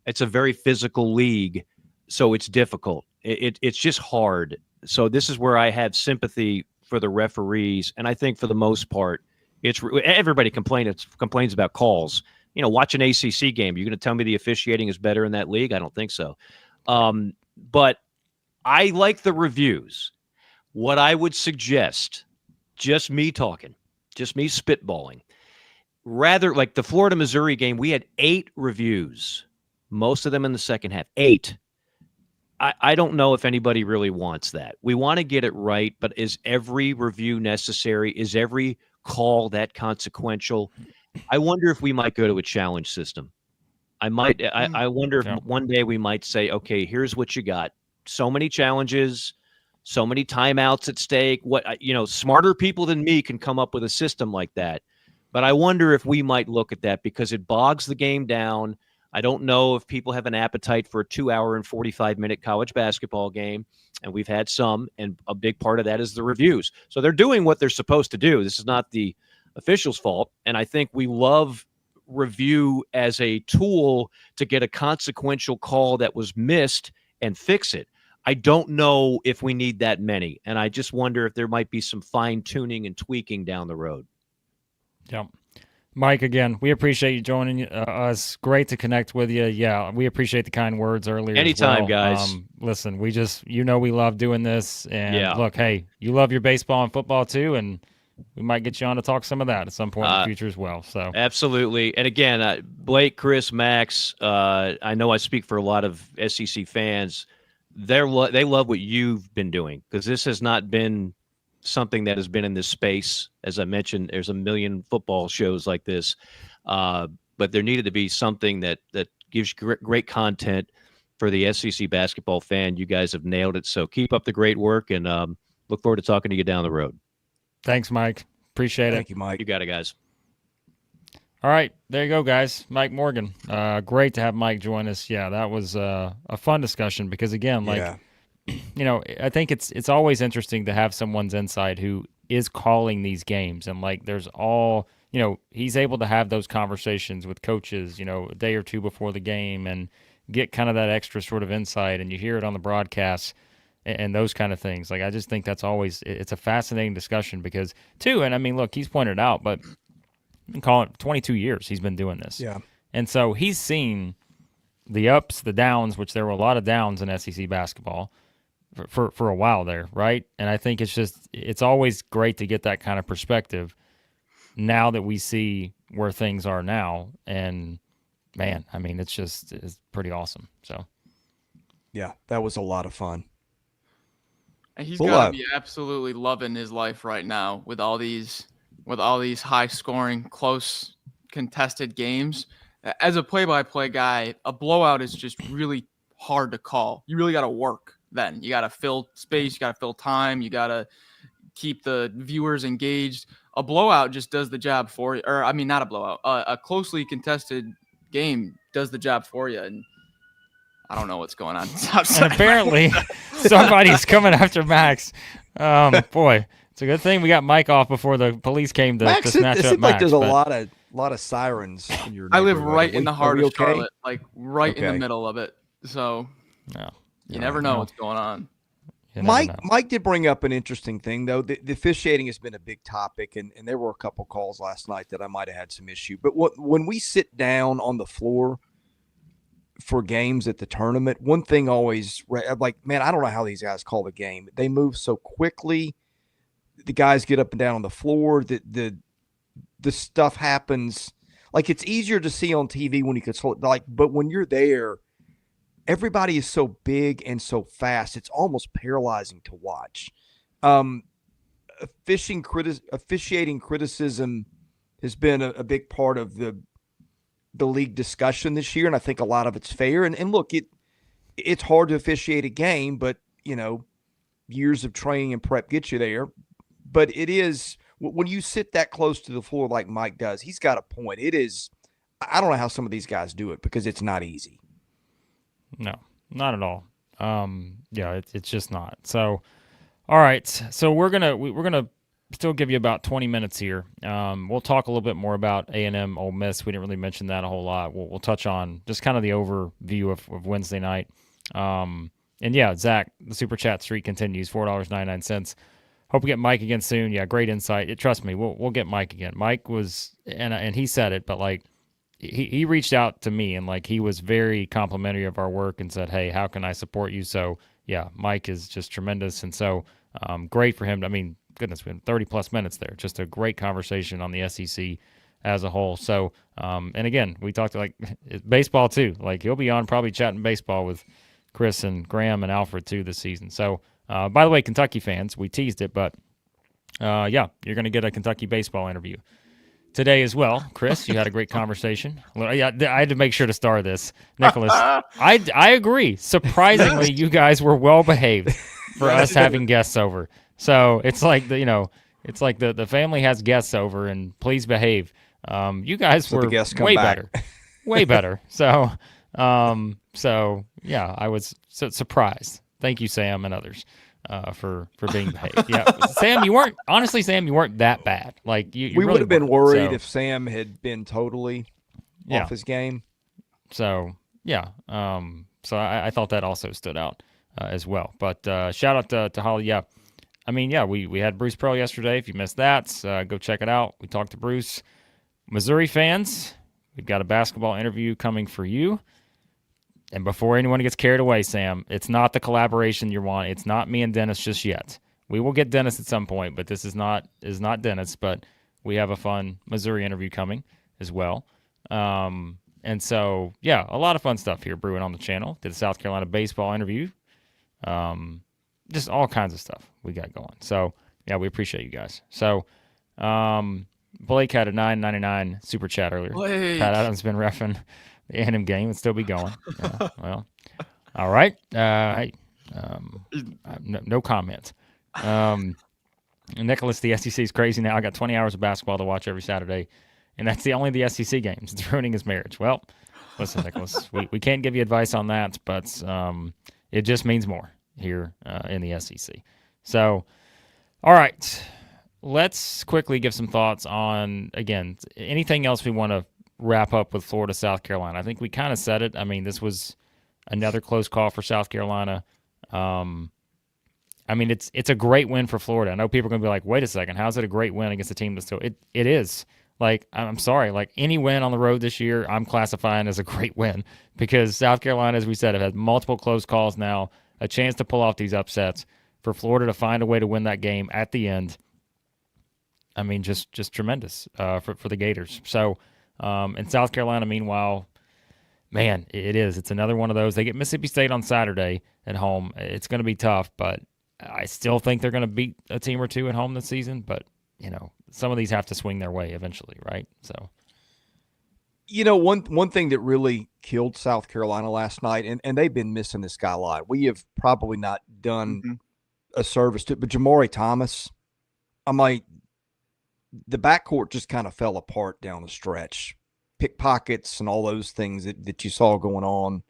It's a very physical league, so it's difficult. It's just hard. So this is where I have sympathy for the referees, and I think for the most part, everybody complains about calls. Watch an ACC game. You're going to tell me the officiating is better in that league? I don't think so. But I like the reviews. What I would suggest, just me talking, just me spitballing, rather like the Florida-Missouri game, we had 8 reviews, most of them in the second half. 8. I don't know if anybody really wants that. We want to get it right, but is every review necessary? Is every call that consequential? I wonder if we might go to a challenge system. I wonder if one day we might say, okay, here's what you got. So many challenges, so many timeouts at stake. Smarter people than me can come up with a system like that. But I wonder if we might look at that because it bogs the game down. I don't know if people have an appetite for a 2-hour and 45-minute college basketball game, and we've had some, and a big part of that is the reviews. So they're doing what they're supposed to do. This is not the officials' fault, and I think we love review as a tool to get a consequential call that was missed and fix it. I don't know if we need that many, and I just wonder if there might be some fine-tuning and tweaking down the road.
Yep. Mike, again, we appreciate you joining us. Great to connect with you. Yeah, we appreciate the kind words earlier.
Anytime,
as well.
guys.
Listen, we just, we love doing this. And look, hey, you love your baseball and football too, and we might get you on to talk some of that at some point in the future as well. So
absolutely. And again, Blake, Chris, Max, I know I speak for a lot of SEC fans. They love what you've been doing because this has not been something that has been in this space. As I mentioned, there's a million football shows like this, but there needed to be something that gives great content for the SEC basketball fan. You guys have nailed it. So keep up the great work, and look forward to talking to you down the road.
Thanks, Mike. Appreciate it.
Thank you, Mike.
You got it, guys.
All right, there you go, guys. Mike Morgan. Great to have Mike join us. Yeah, that was a fun discussion because, again, I think it's always interesting to have someone's insight who is calling these games, and there's all, he's able to have those conversations with coaches, a day or two before the game and get kind of that extra sort of insight, and you hear it on the broadcast and those kind of things. I just think that's always, it's a fascinating discussion because too, and I mean, look, he's pointed out, but you can call it 22 years he's been doing this.
Yeah.
And so he's seen the ups, the downs, which there were a lot of downs in SEC basketball for a while there, right? And I think it's always great to get that kind of perspective now that we see where things are now. And man, I mean, it's pretty awesome. So
yeah, that was a lot of fun.
And he's got to be absolutely loving his life right now with all these high scoring, close contested games. as a play-by-play guy, a blowout is just really hard to call. You really got to work then. You got to fill space, you got to fill time, you got to keep the viewers engaged. A blowout just does the job for you. Or, I mean, not a blowout. A closely contested game does the job for you. And I don't know what's going on.
And apparently somebody's coming after Max. Boy, it's a good thing we got Mike off before the police came to snatch up Max.
It seems like there's a lot of sirens in your
I live
neighborhood.
right in the heart of Charlotte, like right in the
Okay.
middle of it. So
No.
you never know what's going on.
You never know.
Mike did bring up an interesting thing, though. The officiating has been a big topic, and there were a couple calls last night that I might have had some issue. But when we sit down on the floor for games at the tournament, one thing always like, man, I don't know how these guys call the game. They move so quickly. The guys get up and down on the floor. The stuff happens. Like, it's easier to see on TV when you can but when you're there, everybody is so big and so fast. It's almost paralyzing to watch. Officiating criticism has been a big part of the league discussion this year, and I think a lot of it's fair. And look, it's hard to officiate a game, but years of training and prep get you there. But it is, when you sit that close to the floor like Mike does, he's got a point. It is, I don't know how some of these guys do it because it's not easy.
No, not at all. It's just not. So, all right. So we're gonna still give you about 20 minutes here. We'll talk a little bit more about A&M Ole Miss. We didn't really mention that a whole lot. We'll touch on just kind of the overview of Wednesday night. And yeah, Zach, the super chat streak continues. $4.99. Hope we get Mike again soon. Yeah, great insight. Trust me, we'll get Mike again. Mike was, and he said it, but like, he reached out to me and like he was very complimentary of our work and said, hey, how can I support you? So yeah, Mike is just tremendous. And so great for him. I mean, goodness, we had 30 plus minutes there. Just a great conversation on the SEC as a whole. So, and again, we talked like baseball too. Like he'll be on probably chatting baseball with Chris and Graham and Alfred too this season. So by the way, Kentucky fans, we teased it, but yeah, you're going to get a Kentucky baseball interview today as well. Chris, you had a great conversation. Well, yeah, I had to make sure to star this. Nicholas, I agree. Surprisingly, you guys were well behaved for us having guests over. So it's like the family has guests over and please behave. You guys were way better, way better. So yeah, I was surprised. Thank you, Sam, and others. For being behaved. Yeah, Sam, you weren't that bad. Like we
really
would
have been worried if Sam had been totally off his game.
So yeah, so I thought that also stood out as well. But shout out to Holly. Yeah, I mean, yeah, we had Bruce Pearl yesterday. If you missed that, go check it out. We talked to Bruce. Missouri fans, we've got a basketball interview coming for you. And before anyone gets carried away, Sam, it's not the collaboration you want. It's not me and Dennis just yet. We will get Dennis at some point, but this is not Dennis. But we have a fun Missouri interview coming as well. And so, yeah, a lot of fun stuff here brewing on the channel. Did a South Carolina baseball interview. Just all kinds of stuff we got going. So, yeah, we appreciate you guys. So, Blake had a $9.99 super chat earlier.
Blake.
Pat Adams been reffing the A&M game would still be going. Yeah, well, all right. Hey, no comment. Nicholas, the SEC is crazy now. I got 20 hours of basketball to watch every Saturday, and that's only the SEC games. It's ruining his marriage. Well, listen, Nicholas, we can't give you advice on that, but it just means more here in the SEC. So, all right. Let's quickly give some thoughts on, again, anything else we want to wrap up with Florida, South Carolina. I think we kind of said it. I mean, this was another close call for South Carolina. I mean, it's a great win for Florida. I know people are going to be like, wait a second, how's it a great win against a team that's still – it is. Like, I'm sorry. Like, any win on the road this year, I'm classifying as a great win because South Carolina, as we said, have had multiple close calls now, a chance to pull off these upsets. For Florida to find a way to win that game at the end, I mean, just tremendous for the Gators. So – and South Carolina, meanwhile, man, it is. It's another one of those. They get Mississippi State on Saturday at home. It's going to be tough, but I still think they're going to beat a team or two at home this season. But, some of these have to swing their way eventually, right? So,
One thing that really killed South Carolina last night, and they've been missing this guy a lot. We have probably not done a service to, but Jamari Thomas, I'm like, the backcourt just kind of fell apart down the stretch. Pickpockets and all those things that you saw going on.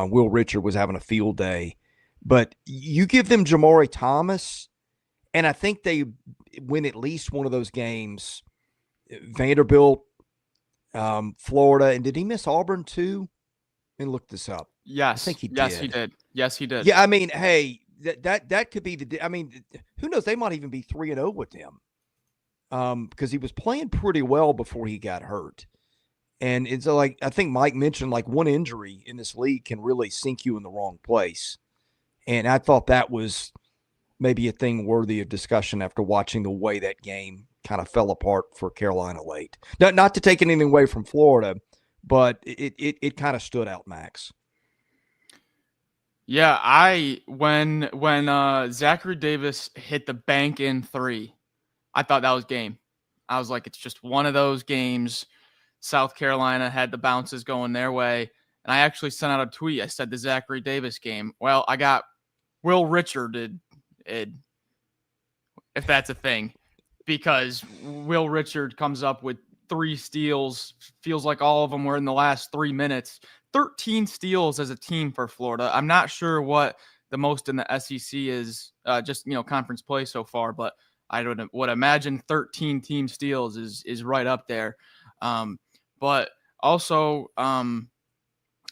Will Richard was having a field day. But you give them Jamari Thomas, and I think they win at least one of those games. Vanderbilt, Florida, and did he miss Auburn too? And look this up.
Yes,
I think he did.
Yes, he did. Yes, he did.
Yeah, I mean, hey, that could be the. I mean, who knows? They might even be 3-0 with him, because he was playing pretty well before he got hurt. And it's like I think Mike mentioned, like one injury in this league can really sink you in the wrong place. And I thought that was maybe a thing worthy of discussion after watching the way that game kind of fell apart for Carolina late. Not to take anything away from Florida, but it kind of stood out, Max.
Yeah, when Zachary Davis hit the bank in 3, I thought that was game. I was like, it's just one of those games. South Carolina had the bounces going their way. And I actually sent out a tweet. I said the Zachary Davis game. Well, I got Will Richard, if that's a thing, because Will Richard comes up with 3 steals. Feels like all of them were in the last 3 minutes. 13 steals as a team for Florida. I'm not sure what the most in the SEC is, just conference play so far, but I would imagine 13 team steals is right up there. But also, I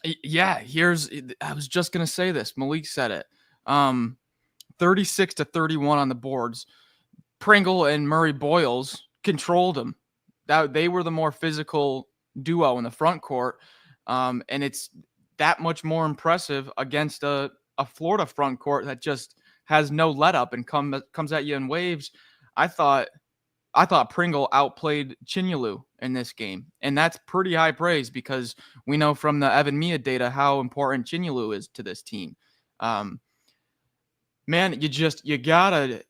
was just going to say this. Malik said it. 36-31 on the boards. Pringle and Murray-Boyles controlled them. They were the more physical duo in the front court. And it's that much more impressive against a Florida front court that just has no let up and comes at you in waves. I thought Pringle outplayed Chinyelu in this game, and that's pretty high praise because we know from the Evan Mia data how important Chinyelu is to this team. Man, you gotta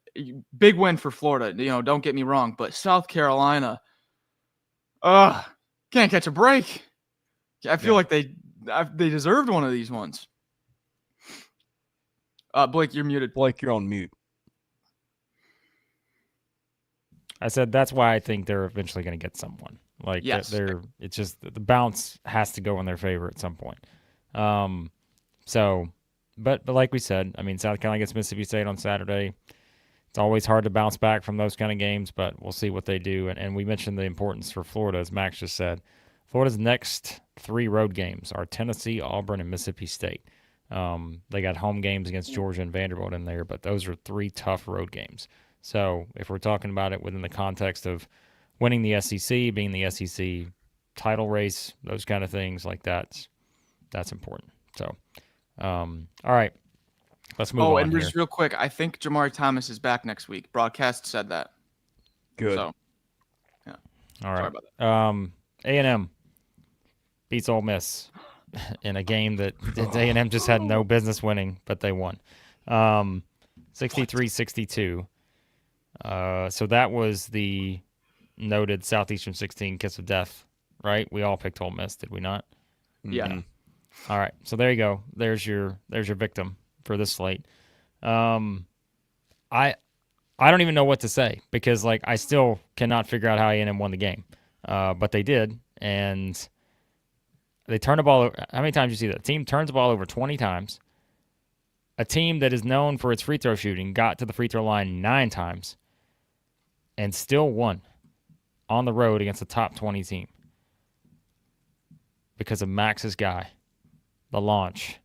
big win for Florida. Don't get me wrong, but South Carolina, can't catch a break. I feel like they deserved one of these ones. Blake, you're muted.
Blake, you're on mute.
I said that's why I think they're eventually going to get someone. Like
yes.
It's just the bounce has to go in their favor at some point. But like we said, I mean, South Carolina gets Mississippi State on Saturday. It's always hard to bounce back from those kind of games, but we'll see what they do. And we mentioned the importance for Florida, as Max just said. Florida's next 3 road games are Tennessee, Auburn, and Mississippi State. They got home games against Georgia and Vanderbilt in there, but those are 3 tough road games. So if we're talking about it within the context of winning the SEC, being the SEC title race, those kind of things like that's important. So, all right, let's move on.
Oh, and just real quick, I think Jamari Thomas is back next week. Broadcast said that.
Good.
So, yeah.
All right.
Sorry about that.
A&M beats Ole Miss in a game that A&M just had no business winning, but they won. 63-62. So that was the noted Southeastern 16 kiss of death, right? We all picked Ole Miss, did we not?
Yeah.
Mm-hmm. All right. So there you go. There's your victim for this slate. I don't even know what to say because I still cannot figure out how A&M won the game. But they did, and they turned the ball over. How many times do you see that? A team turns the ball over 20 times. A team that is known for its free throw shooting got to the free throw line 9 times and still won on the road against a top 20 team because of Max's guy, the launch,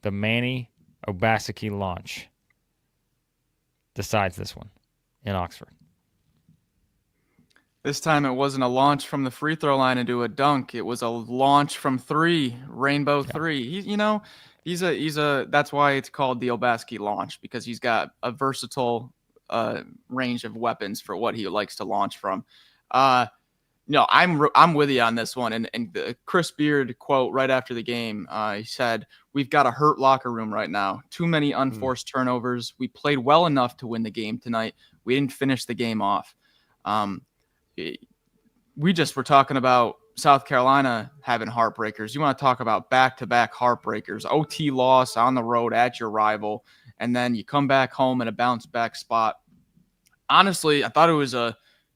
the Manny Obaseki launch decides this one in Oxford.
This time it wasn't a launch from the free throw line into a dunk. It was a launch from 3, rainbow 3. He's that's why it's called the Obaseki launch, because he's got a versatile range of weapons for what he likes to launch from. I'm with you on this one. And the Chris Beard quote right after the game, he said, "We've got a hurt locker room right now. Too many unforced turnovers. We played well enough to win the game tonight. We didn't finish the game off." We just were talking about South Carolina having heartbreakers. You want to talk about back-to-back heartbreakers, OT loss on the road at your rival, and then you come back home in a bounce-back spot. Honestly, I thought it was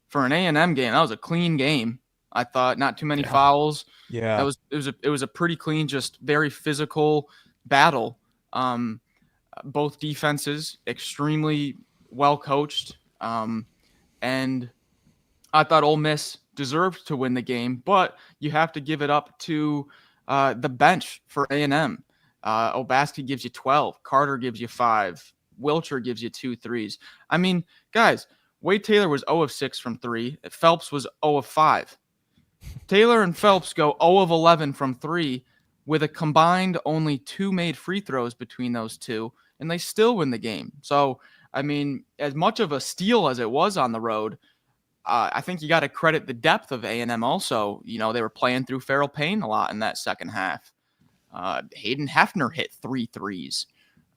for an A&M game, that was a clean game. I thought not too many fouls.
Yeah.
It was a pretty clean, just very physical battle. Both defenses extremely well coached. And I thought Ole Miss deserved to win the game, but you have to give it up to the bench for A&M. Obaseki gives you 12. Carter gives you 5. Wilcher gives you 2 threes. I mean, guys, Wade Taylor was 0 of 6 from 3. Phelps was 0 of 5. Taylor and Phelps go 0 of 11 from 3 with a combined only 2 made free throws between those two, and they still win the game. So, I mean, as much of a steal as it was on the road, I think you got to credit the depth of A&M also. You know, they were playing through Pharrel Payne a lot in that second half. Hayden Hefner hit 3 threes.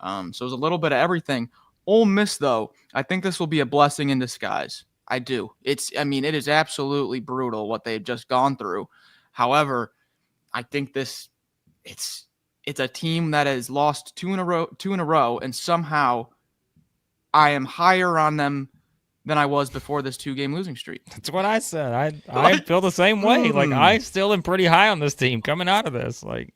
So it was a little bit of everything. Ole Miss, though, I think this will be a blessing in disguise. I do. It is absolutely brutal what they've just gone through. However, I think it's a team that has lost two in a row, and somehow I am higher on them than I was before this 2-game losing streak.
That's what I said. I feel the same way. Like, I still am pretty high on this team coming out of this. Like,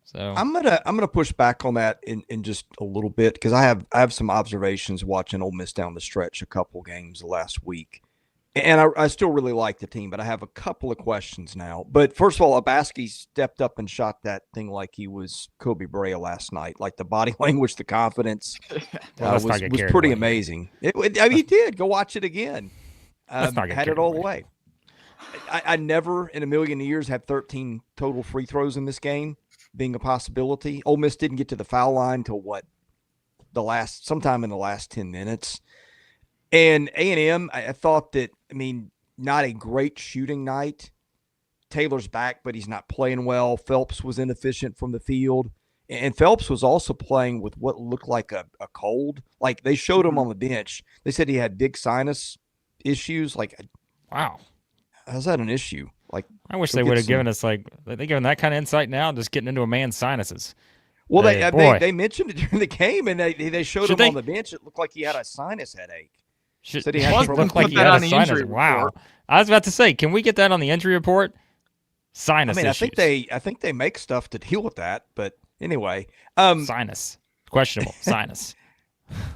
so
I'm gonna push back on that in just a little bit, because I have some observations watching Ole Miss down the stretch a couple games last week, and I still really like the team, but I have a couple of questions now. But first of all, Obaseki stepped up and shot that thing like he was Kobe Bryant last night. Like, the body language, the confidence was pretty amazing. He did. Go watch it again. Had it all the way. I never in a million years had 13 total free throws in this game being a possibility. Ole Miss didn't get to the foul line till sometime in the last 10 minutes. And A&M, I thought that, not a great shooting night. Taylor's back, but he's not playing well. Phelps was inefficient from the field. And Phelps was also playing with what looked like a cold. Like, they showed him on the bench. They said he had big sinus issues. Like,
wow.
How's that an issue? Like,
I wish they would have given us, like, they given that kind of insight now, just getting into a man's sinuses.
Well, they mentioned it during the game, and they showed him on the bench. It looked like he had a sinus headache.
Said he had looked like he had a sinus. Wow. I was about to say, can we get that on the injury report? Sinus issues.
I think they make stuff to deal with that, but anyway.
Sinus. Questionable. Sinus.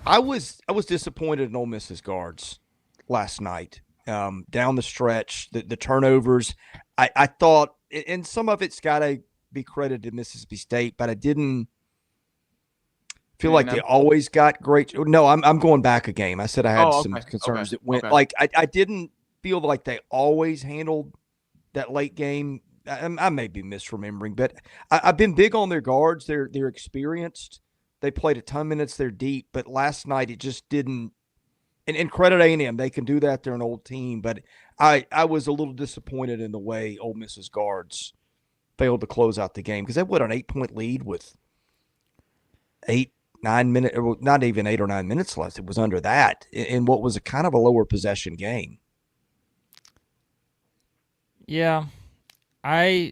I was disappointed in Ole Miss's guards last night. Down the stretch, the turnovers. I thought, and some of it's got to be credited to Mississippi State, but I didn't feel like they always got great. No, I'm going back a game. I said I had some concerns that went like I didn't feel like they always handled that late game. I may be misremembering, but I've been big on their guards. They're experienced. They played a ton of minutes. They're deep, but last night it just didn't. And credit A&M, they can do that. They're an old team, but I was a little disappointed in the way Ole Miss's guards failed to close out the game, because they had an 8-point lead with 9 minutes, not even 8 or 9 minutes left. It was under that in what was a kind of a lower possession game.
Yeah, I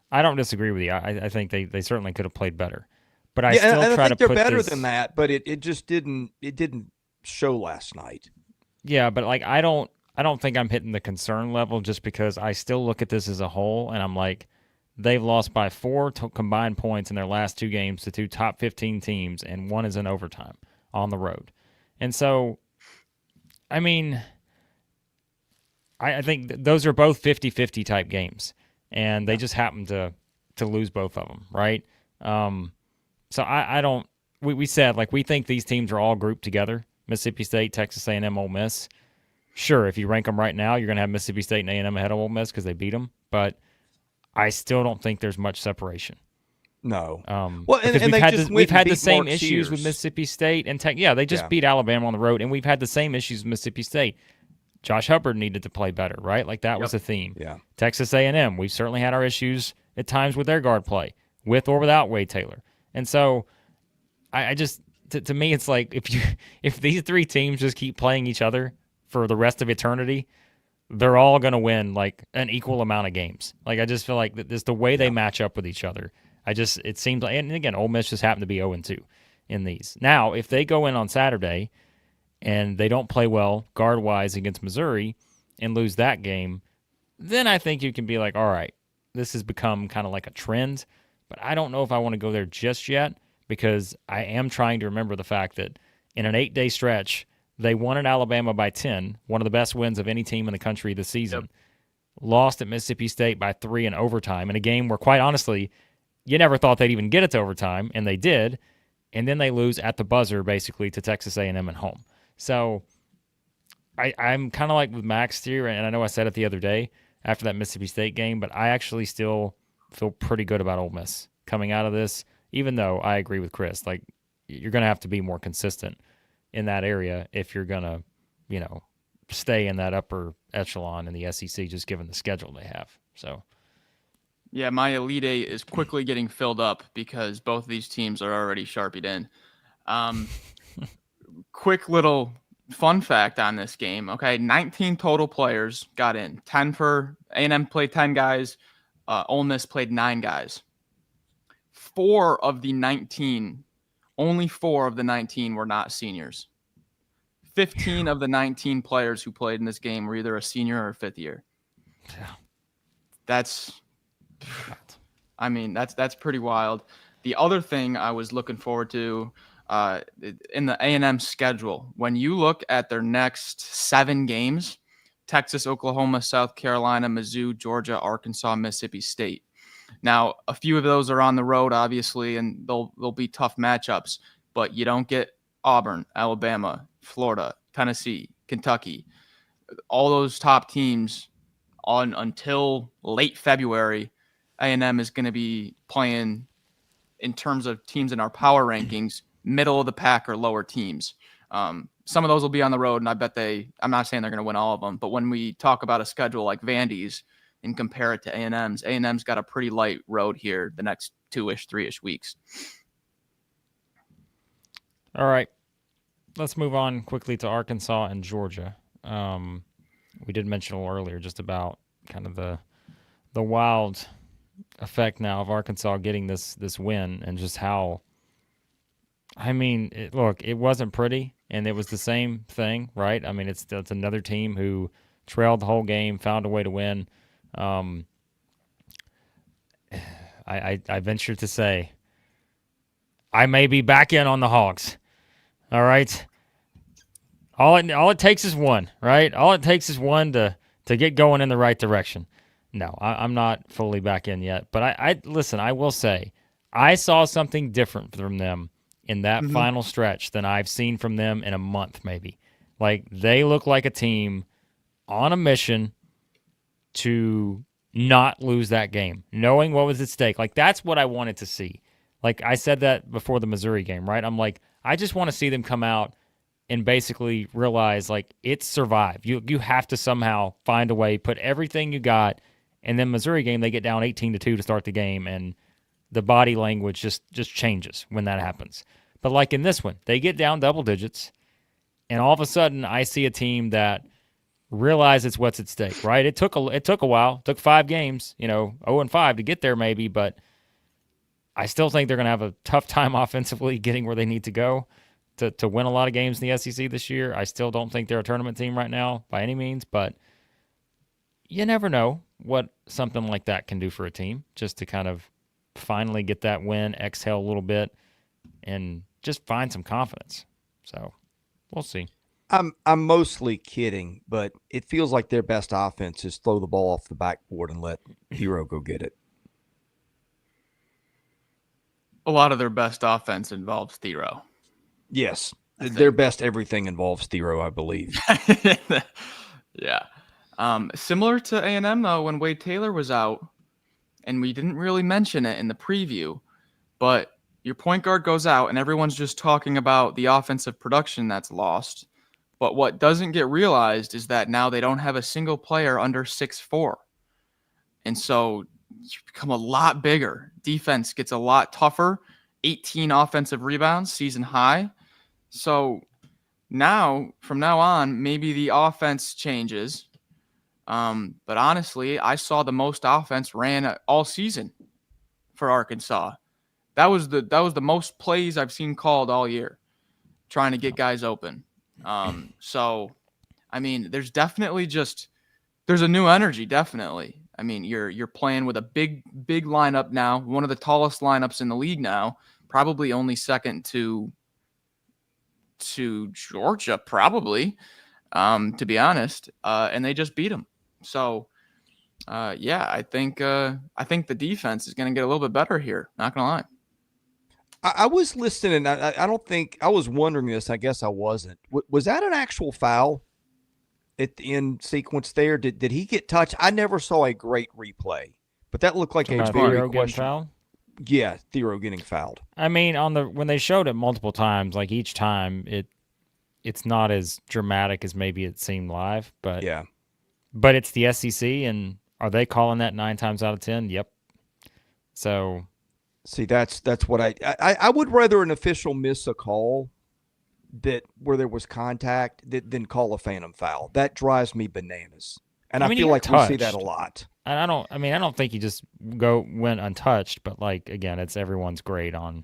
don't disagree with you. I think they certainly could have played better, but I still try to put
they're better than that. But it just didn't show last night.
Yeah, but like I don't think I'm hitting the concern level, just because I still look at this as a whole, and I'm like, they've lost by 4 combined points in their last 2 games to 2 top 15 teams, and 1 is in overtime on the road. And so, I think those are both 50-50 type games, and they just happen to lose both of them, right? So I don't. We said, like, we think these teams are all grouped together. Mississippi State, Texas A&M, Ole Miss. Sure, if you rank them right now, you're going to have Mississippi State and A&M ahead of Ole Miss because they beat them. But I still don't think there's much separation.
No.
Well, we've had the same issues with Mississippi State and Tech. Yeah, they just beat Alabama on the road, and we've had the same issues with Mississippi State. Josh Hubbard needed to play better, right? Like, that was a theme.
Yeah. Texas
A&M, we've certainly had our issues at times with their guard play, with or without Wade Taylor. And so I just to me, it's like if these 3 teams just keep playing each other for the rest of eternity, they're all going to win like an equal amount of games. Like I just feel like this the way they match up with each other. It seems like, and again, Ole Miss just happened to be 0-2 in these. Now, if they go in on Saturday and they don't play well guard wise against Missouri and lose that game, then I think you can be like, all right, this has become kind of like a trend. But I don't know if I want to go there just yet because I am trying to remember the fact that in an 8-day stretch, they won at Alabama by 10, one of the best wins of any team in the country this season. Yep. Lost at Mississippi State by 3 in overtime in a game where, quite honestly, you never thought they'd even get it to overtime, and they did. And then they lose at the buzzer, basically, to Texas A&M at home. So I'm kind of like with Max here, and I know I said it the other day after that Mississippi State game, but I actually still feel pretty good about Ole Miss coming out of this, even though I agree with Chris. Like, you're going to have to be more consistent in that area if you're going to, stay in that upper echelon in the SEC, just given the schedule they have. So,
yeah, my Elite Eight is quickly getting filled up because both of these teams are already sharpied in. Quick little fun fact on this game. Okay, 19 total players got in. 10 for A&M played 10 guys. Ole Miss played 9 guys. Only 4 of the 19 were not seniors. 15 of the 19 players who played in this game were either a senior or a fifth year.
Yeah.
That's pretty wild. The other thing I was looking forward to in the A&M schedule, when you look at their next 7 games, Texas, Oklahoma, South Carolina, Mizzou, Georgia, Arkansas, Mississippi State. Now, a few of those are on the road, obviously, and they'll be tough matchups, but you don't get Auburn, Alabama, Florida, Tennessee, Kentucky, all those top teams until late February. A&M is going to be playing, in terms of teams in our power rankings, middle of the pack or lower teams. Some of those will be on the road, and I bet I'm not saying they're going to win all of them, but when we talk about a schedule like Vandy's and compare it to A&M's got a pretty light road here the next 2-ish, 3-ish weeks.
All right. Let's move on quickly to Arkansas and Georgia. We did mention a little earlier just about kind of the wild effect now of Arkansas getting this win and just how, it wasn't pretty, and it was the same thing, right? I mean, it's another team who trailed the whole game, found a way to win. I venture to say I may be back in on the Hogs. All right. All it takes is one, right? All it takes is one to get going in the right direction. No, I'm not fully back in yet. But I listen, I will say, I saw something different from them in that final stretch than I've seen from them in a month, maybe. Like, they look like a team on a mission to not lose that game, knowing what was at stake. Like, that's what I wanted to see. Like, I said that before the Missouri game, right? I'm like, I just want to see them come out and basically realize, like, it's survive. You have to somehow find a way, put everything you got, and then Missouri game, they get down 18-2 to start the game, and the body language just changes when that happens. But like in this one, they get down double digits, and all of a sudden I see a team that realizes what's at stake, right? It took a while. It took 5 games, 0-5 to get there maybe, but I still think they're going to have a tough time offensively getting where they need to go to win a lot of games in the SEC this year. I still don't think they're a tournament team right now by any means, but you never know what something like that can do for a team, just to kind of finally get that win, exhale a little bit, and just find some confidence. So we'll see.
I'm mostly kidding, but it feels like their best offense is throw the ball off the backboard and let Thiero go get it.
A lot of their best offense involves Thiero.
Yes. Their best everything involves Thiero, I believe.
Yeah. Similar to A&M, though, when Wade Taylor was out, and we didn't really mention it in the preview, but your point guard goes out, and everyone's just talking about the offensive production that's lost. But what doesn't get realized is that now they don't have a single player under 6'4". And so you become a lot bigger. Defense gets a lot tougher. 18 offensive rebounds, season high. So now, from now on, maybe the offense changes. But honestly, I saw the most offense ran all season for Arkansas. That was the most plays I've seen called all year, trying to get guys open. So, I mean, there's a new energy, definitely. I mean, you're playing with a big lineup now, one of the tallest lineups in the league now, probably only second to Georgia, probably, to be honest. And they just beat them. So, yeah, I think the defense is going to get a little bit better here. Not gonna lie.
I was listening. I don't think I was wondering this. I guess I wasn't. Was that an actual foul at the end sequence there? Did he get touched? I never saw a great replay, but that looked like a very
Thiero getting
question.
fouled?
Yeah, Thiero getting fouled.
I mean, when they showed it multiple times, like each time, it's not as dramatic as maybe it seemed live, but
yeah.
But it's the SEC, and are they calling that 9 times out of 10? Yep. So,
see, that's what I would rather an official miss a call where there was contact than call a phantom foul. That drives me bananas, and I feel like we see that a lot.
And I don't think you just went untouched, but like again, it's everyone's grade on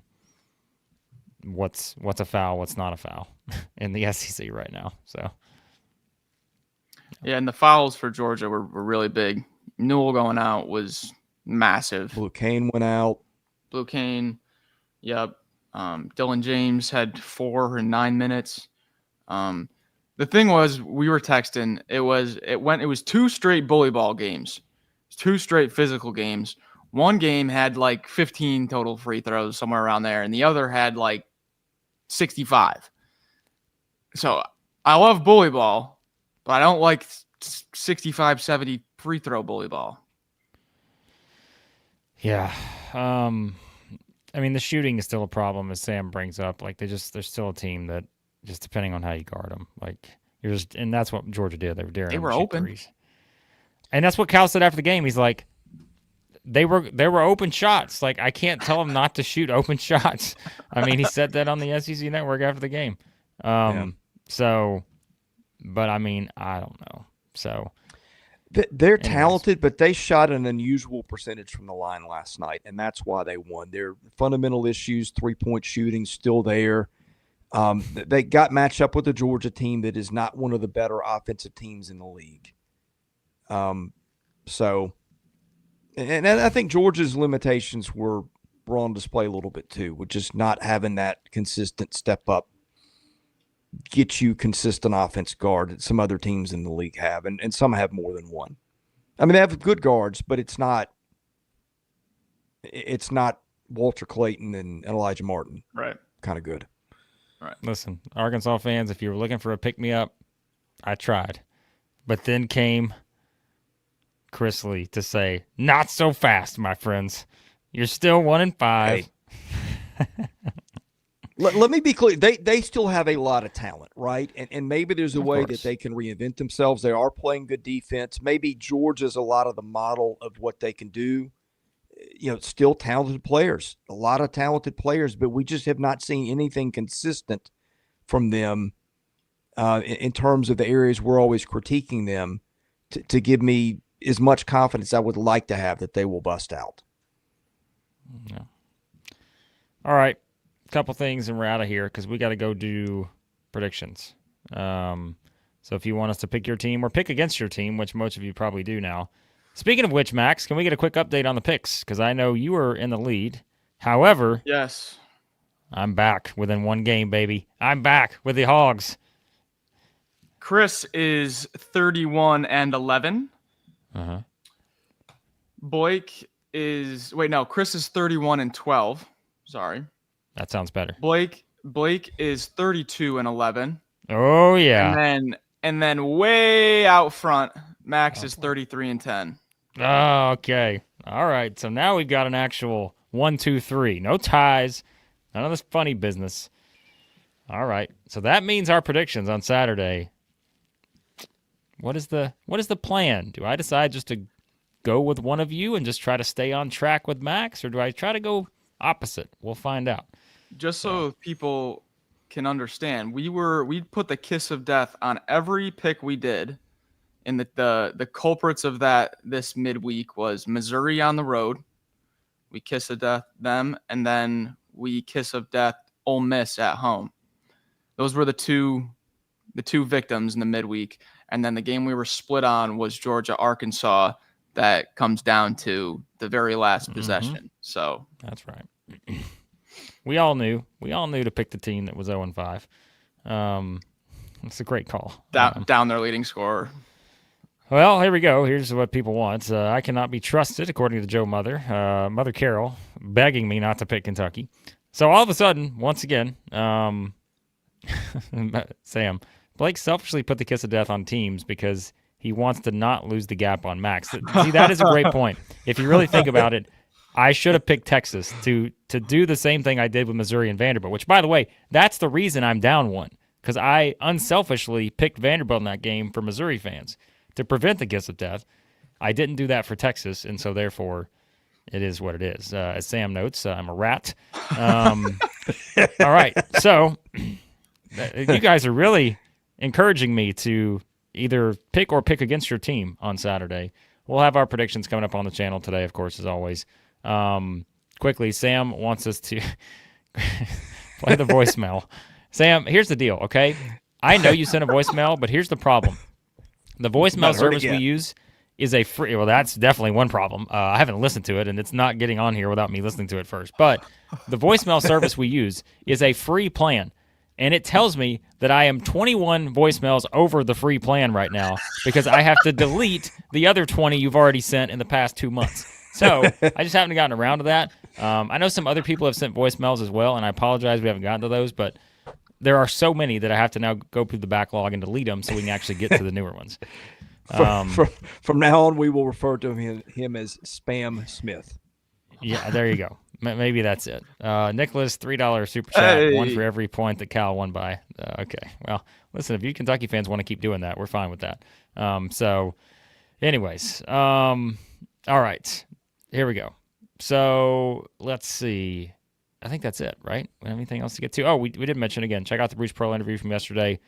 what's a foul, what's not a foul in the SEC right now. So.
Yeah, and the fouls for Georgia were really big. Newell going out was massive.
Blue Cane went out.
Blue Cane, yep. Dylan James had 4 in 9 minutes. The thing was, we were texting. It was 2 straight bully ball games, 2 straight physical games. One game had like 15 total free throws, somewhere around there, and the other had like 65. So I love bully ball. But I don't like 65, 70 free throw bully ball.
Yeah. I mean, the shooting is still a problem, as Sam brings up. Like, they're still a team that, just depending on how you guard them, like, and that's what Georgia did. They were daring.
They were open.
Threes. And that's what Cal said after the game. He's like, they were open shots. Like, I can't tell them not to shoot open shots. I mean, he said that on the SEC Network after the game. So... But, I mean, I don't know. So
they're talented, but they shot an unusual percentage from the line last night, and that's why they won. Their fundamental issues, three-point shooting, still there. They got matched up with the Georgia team that is not one of the better offensive teams in the league. So, and I think Georgia's limitations were on display a little bit too, with just not having that consistent step up, get you consistent offense guard that some other teams in the league have, and some have more than one. I mean, they have good guards, but it's not Walter Clayton and Elijah Martin.
Right.
Kind of good.
Right.
Listen, Arkansas fans, if you were looking for a pick-me-up, I tried. But then came Chris Lee to say, not so fast, my friends. You're still 1-5.
Hey. Let me be clear. They still have a lot of talent, right? And maybe there's a way that they can reinvent themselves. They are playing good defense. Maybe Georgia's a lot of the model of what they can do. You know, still talented players, a lot of talented players, but we just have not seen anything consistent from them in terms of the areas we're always critiquing them to give me as much confidence I would like to have that they will bust out.
Yeah. All right. Couple things and we're out of here because we got to go do predictions. So if you want us to pick your team or pick against your team, which most of you probably do now. Speaking of which, Max, can we get a quick update on the picks? Because I know you were in the lead. However,
yes,
I'm back within one game, baby. I'm back with the Hogs.
Chris is 31-11.
Uh-huh.
Blake is Chris is 31-12. Sorry.
That sounds better.
Blake is 32-11.
Oh yeah.
And then way out front, Max is 33-10.
Oh, okay. All right. So now we've got an actual 1, 2, 3. No ties. None of this funny business. All right. So that means our predictions on Saturday. What is the plan? Do I decide just to go with one of you and just try to stay on track with Max, or do I try to go opposite? We'll find out.
Just so people can understand, we put the kiss of death on every pick we did And the culprits of that this midweek was Missouri on the road. We kiss of death them, and then we kiss of death Ole Miss at home. Those were the two victims in the midweek. And then the game we were split on was Georgia-Arkansas. That comes down to the very last possession. So
that's right. We all knew to pick the team that was 0-5. It's a great call.
Down their leading scorer.
Well, here we go. Here's what people want. I cannot be trusted, according to Joe Mother. Mother Carol begging me not to pick Kentucky. So all of a sudden, once again, Sam, Blake selfishly put the kiss of death on teams because he wants to not lose the gap on Max. See, that is a great point. If you really think about it, I should have picked Texas to do the same thing I did with Missouri and Vanderbilt, which, by the way, that's the reason I'm down one, because I unselfishly picked Vanderbilt in that game for Missouri fans to prevent the kiss of death. I didn't do that for Texas, and so therefore it is what it is. As Sam notes, I'm a rat. All right, so you guys are really encouraging me to either pick or pick against your team on Saturday. We'll have our predictions coming up on the channel today, of course, as always. Quickly, Sam wants us to play the voicemail. Sam, here's the deal, okay? I know you sent a voicemail, but here's the problem. The voicemail service we use is a free – well, that's definitely one problem. I haven't listened to it, and it's not getting on here without me listening to it first. But the voicemail service we use is a free plan. And it tells me that I am 21 voicemails over the free plan right now because I have to delete the other 20 you've already sent in the past 2 months. So I just haven't gotten around to that. I know some other people have sent voicemails as well, and I apologize we haven't gotten to those, but there are so many that I have to now go through the backlog and delete them so we can actually get to the newer ones.
From now on, we will refer to him as Spam Smith.
Yeah, there you go. Maybe that's it. Nicholas, $3 super chat, one for every point that Cal won by. Okay, well, listen, if you Kentucky fans want to keep doing that, we're fine with that. So, anyways, all right, here we go. So let's see. I think that's it, right? Anything else to get to? Oh, we did mention again. Check out the Bruce Pearl interview from yesterday.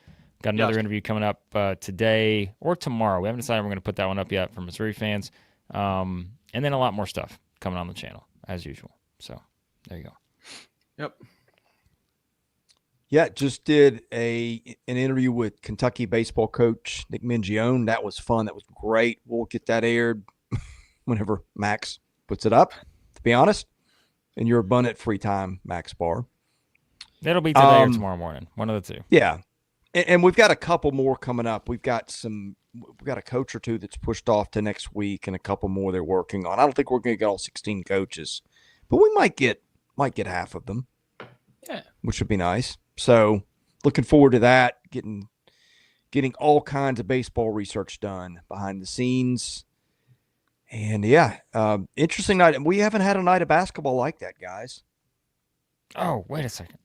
Got another interview coming up today or tomorrow. We haven't decided we're going to put that one up yet for Missouri fans. And then a lot more stuff coming on the channel as usual. So there you go.
Yep.
Yeah, just did an interview with Kentucky baseball coach Nick Mingione. That was fun. That was great. We'll get that aired whenever Max puts it up, to be honest. In your abundant free time, Max Barr.
It'll be today or tomorrow morning. One of the two.
Yeah. And we've got a couple more coming up. We've got a coach or two that's pushed off to next week and a couple more they're working on. I don't think we're going to get all 16 coaches, but we might get half of them.
Yeah.
Which would be nice. So looking forward to that, getting all kinds of baseball research done behind the scenes. And yeah, interesting night. We haven't had a night of basketball like that, guys.
Oh, wait a second.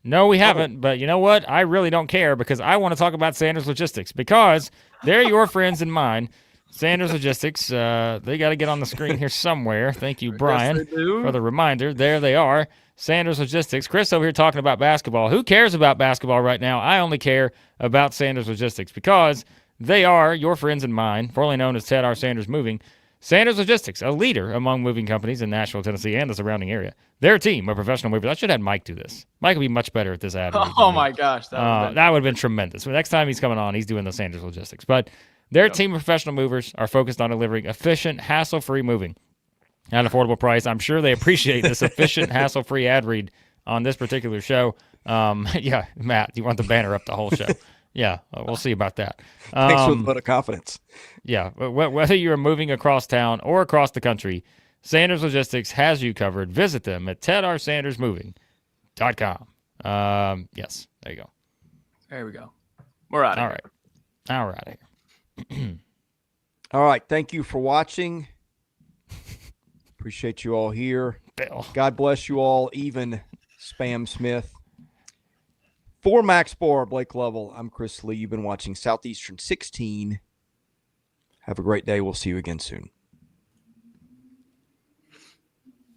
No, we haven't. But you know what? I really don't care because I want to talk about Sanders Logistics because they're your friends and mine. Sanders Logistics, they got to get on the screen here somewhere. Thank you, Brian, for the reminder. There they are. Sanders Logistics. Chris over here talking about basketball. Who cares about basketball right now? I only care about Sanders Logistics because they are your friends and mine, formerly known as Ted R. Sanders Moving. Sanders Logistics, a leader among moving companies in Nashville, Tennessee, and the surrounding area. Their team of professional movers. I should have had Mike do this. Mike would be much better at this ad.
Oh, my gosh.
That would have been tremendous. Next time he's coming on, he's doing the Sanders Logistics. But their team of professional movers are focused on delivering efficient, hassle-free moving at an affordable price. I'm sure they appreciate this efficient, hassle-free ad read on this particular show. Yeah, Matt, you want the banner up the whole show. Yeah, we'll see about that.
Thanks for the vote of confidence.
Yeah, whether you're moving across town or across the country, Sanders Logistics has you covered. Visit them at tedrsandersmoving.com. Yes, there you go.
There we go. We're out of here.
All right. Now we're out of here.
All right. Thank you for watching. Appreciate you all here.
Bill.
God bless you all, even Spam Smith. For Max Barr, Blake Lovell, I'm Chris Lee. You've been watching Southeastern 16. Have a great day. We'll see you again soon.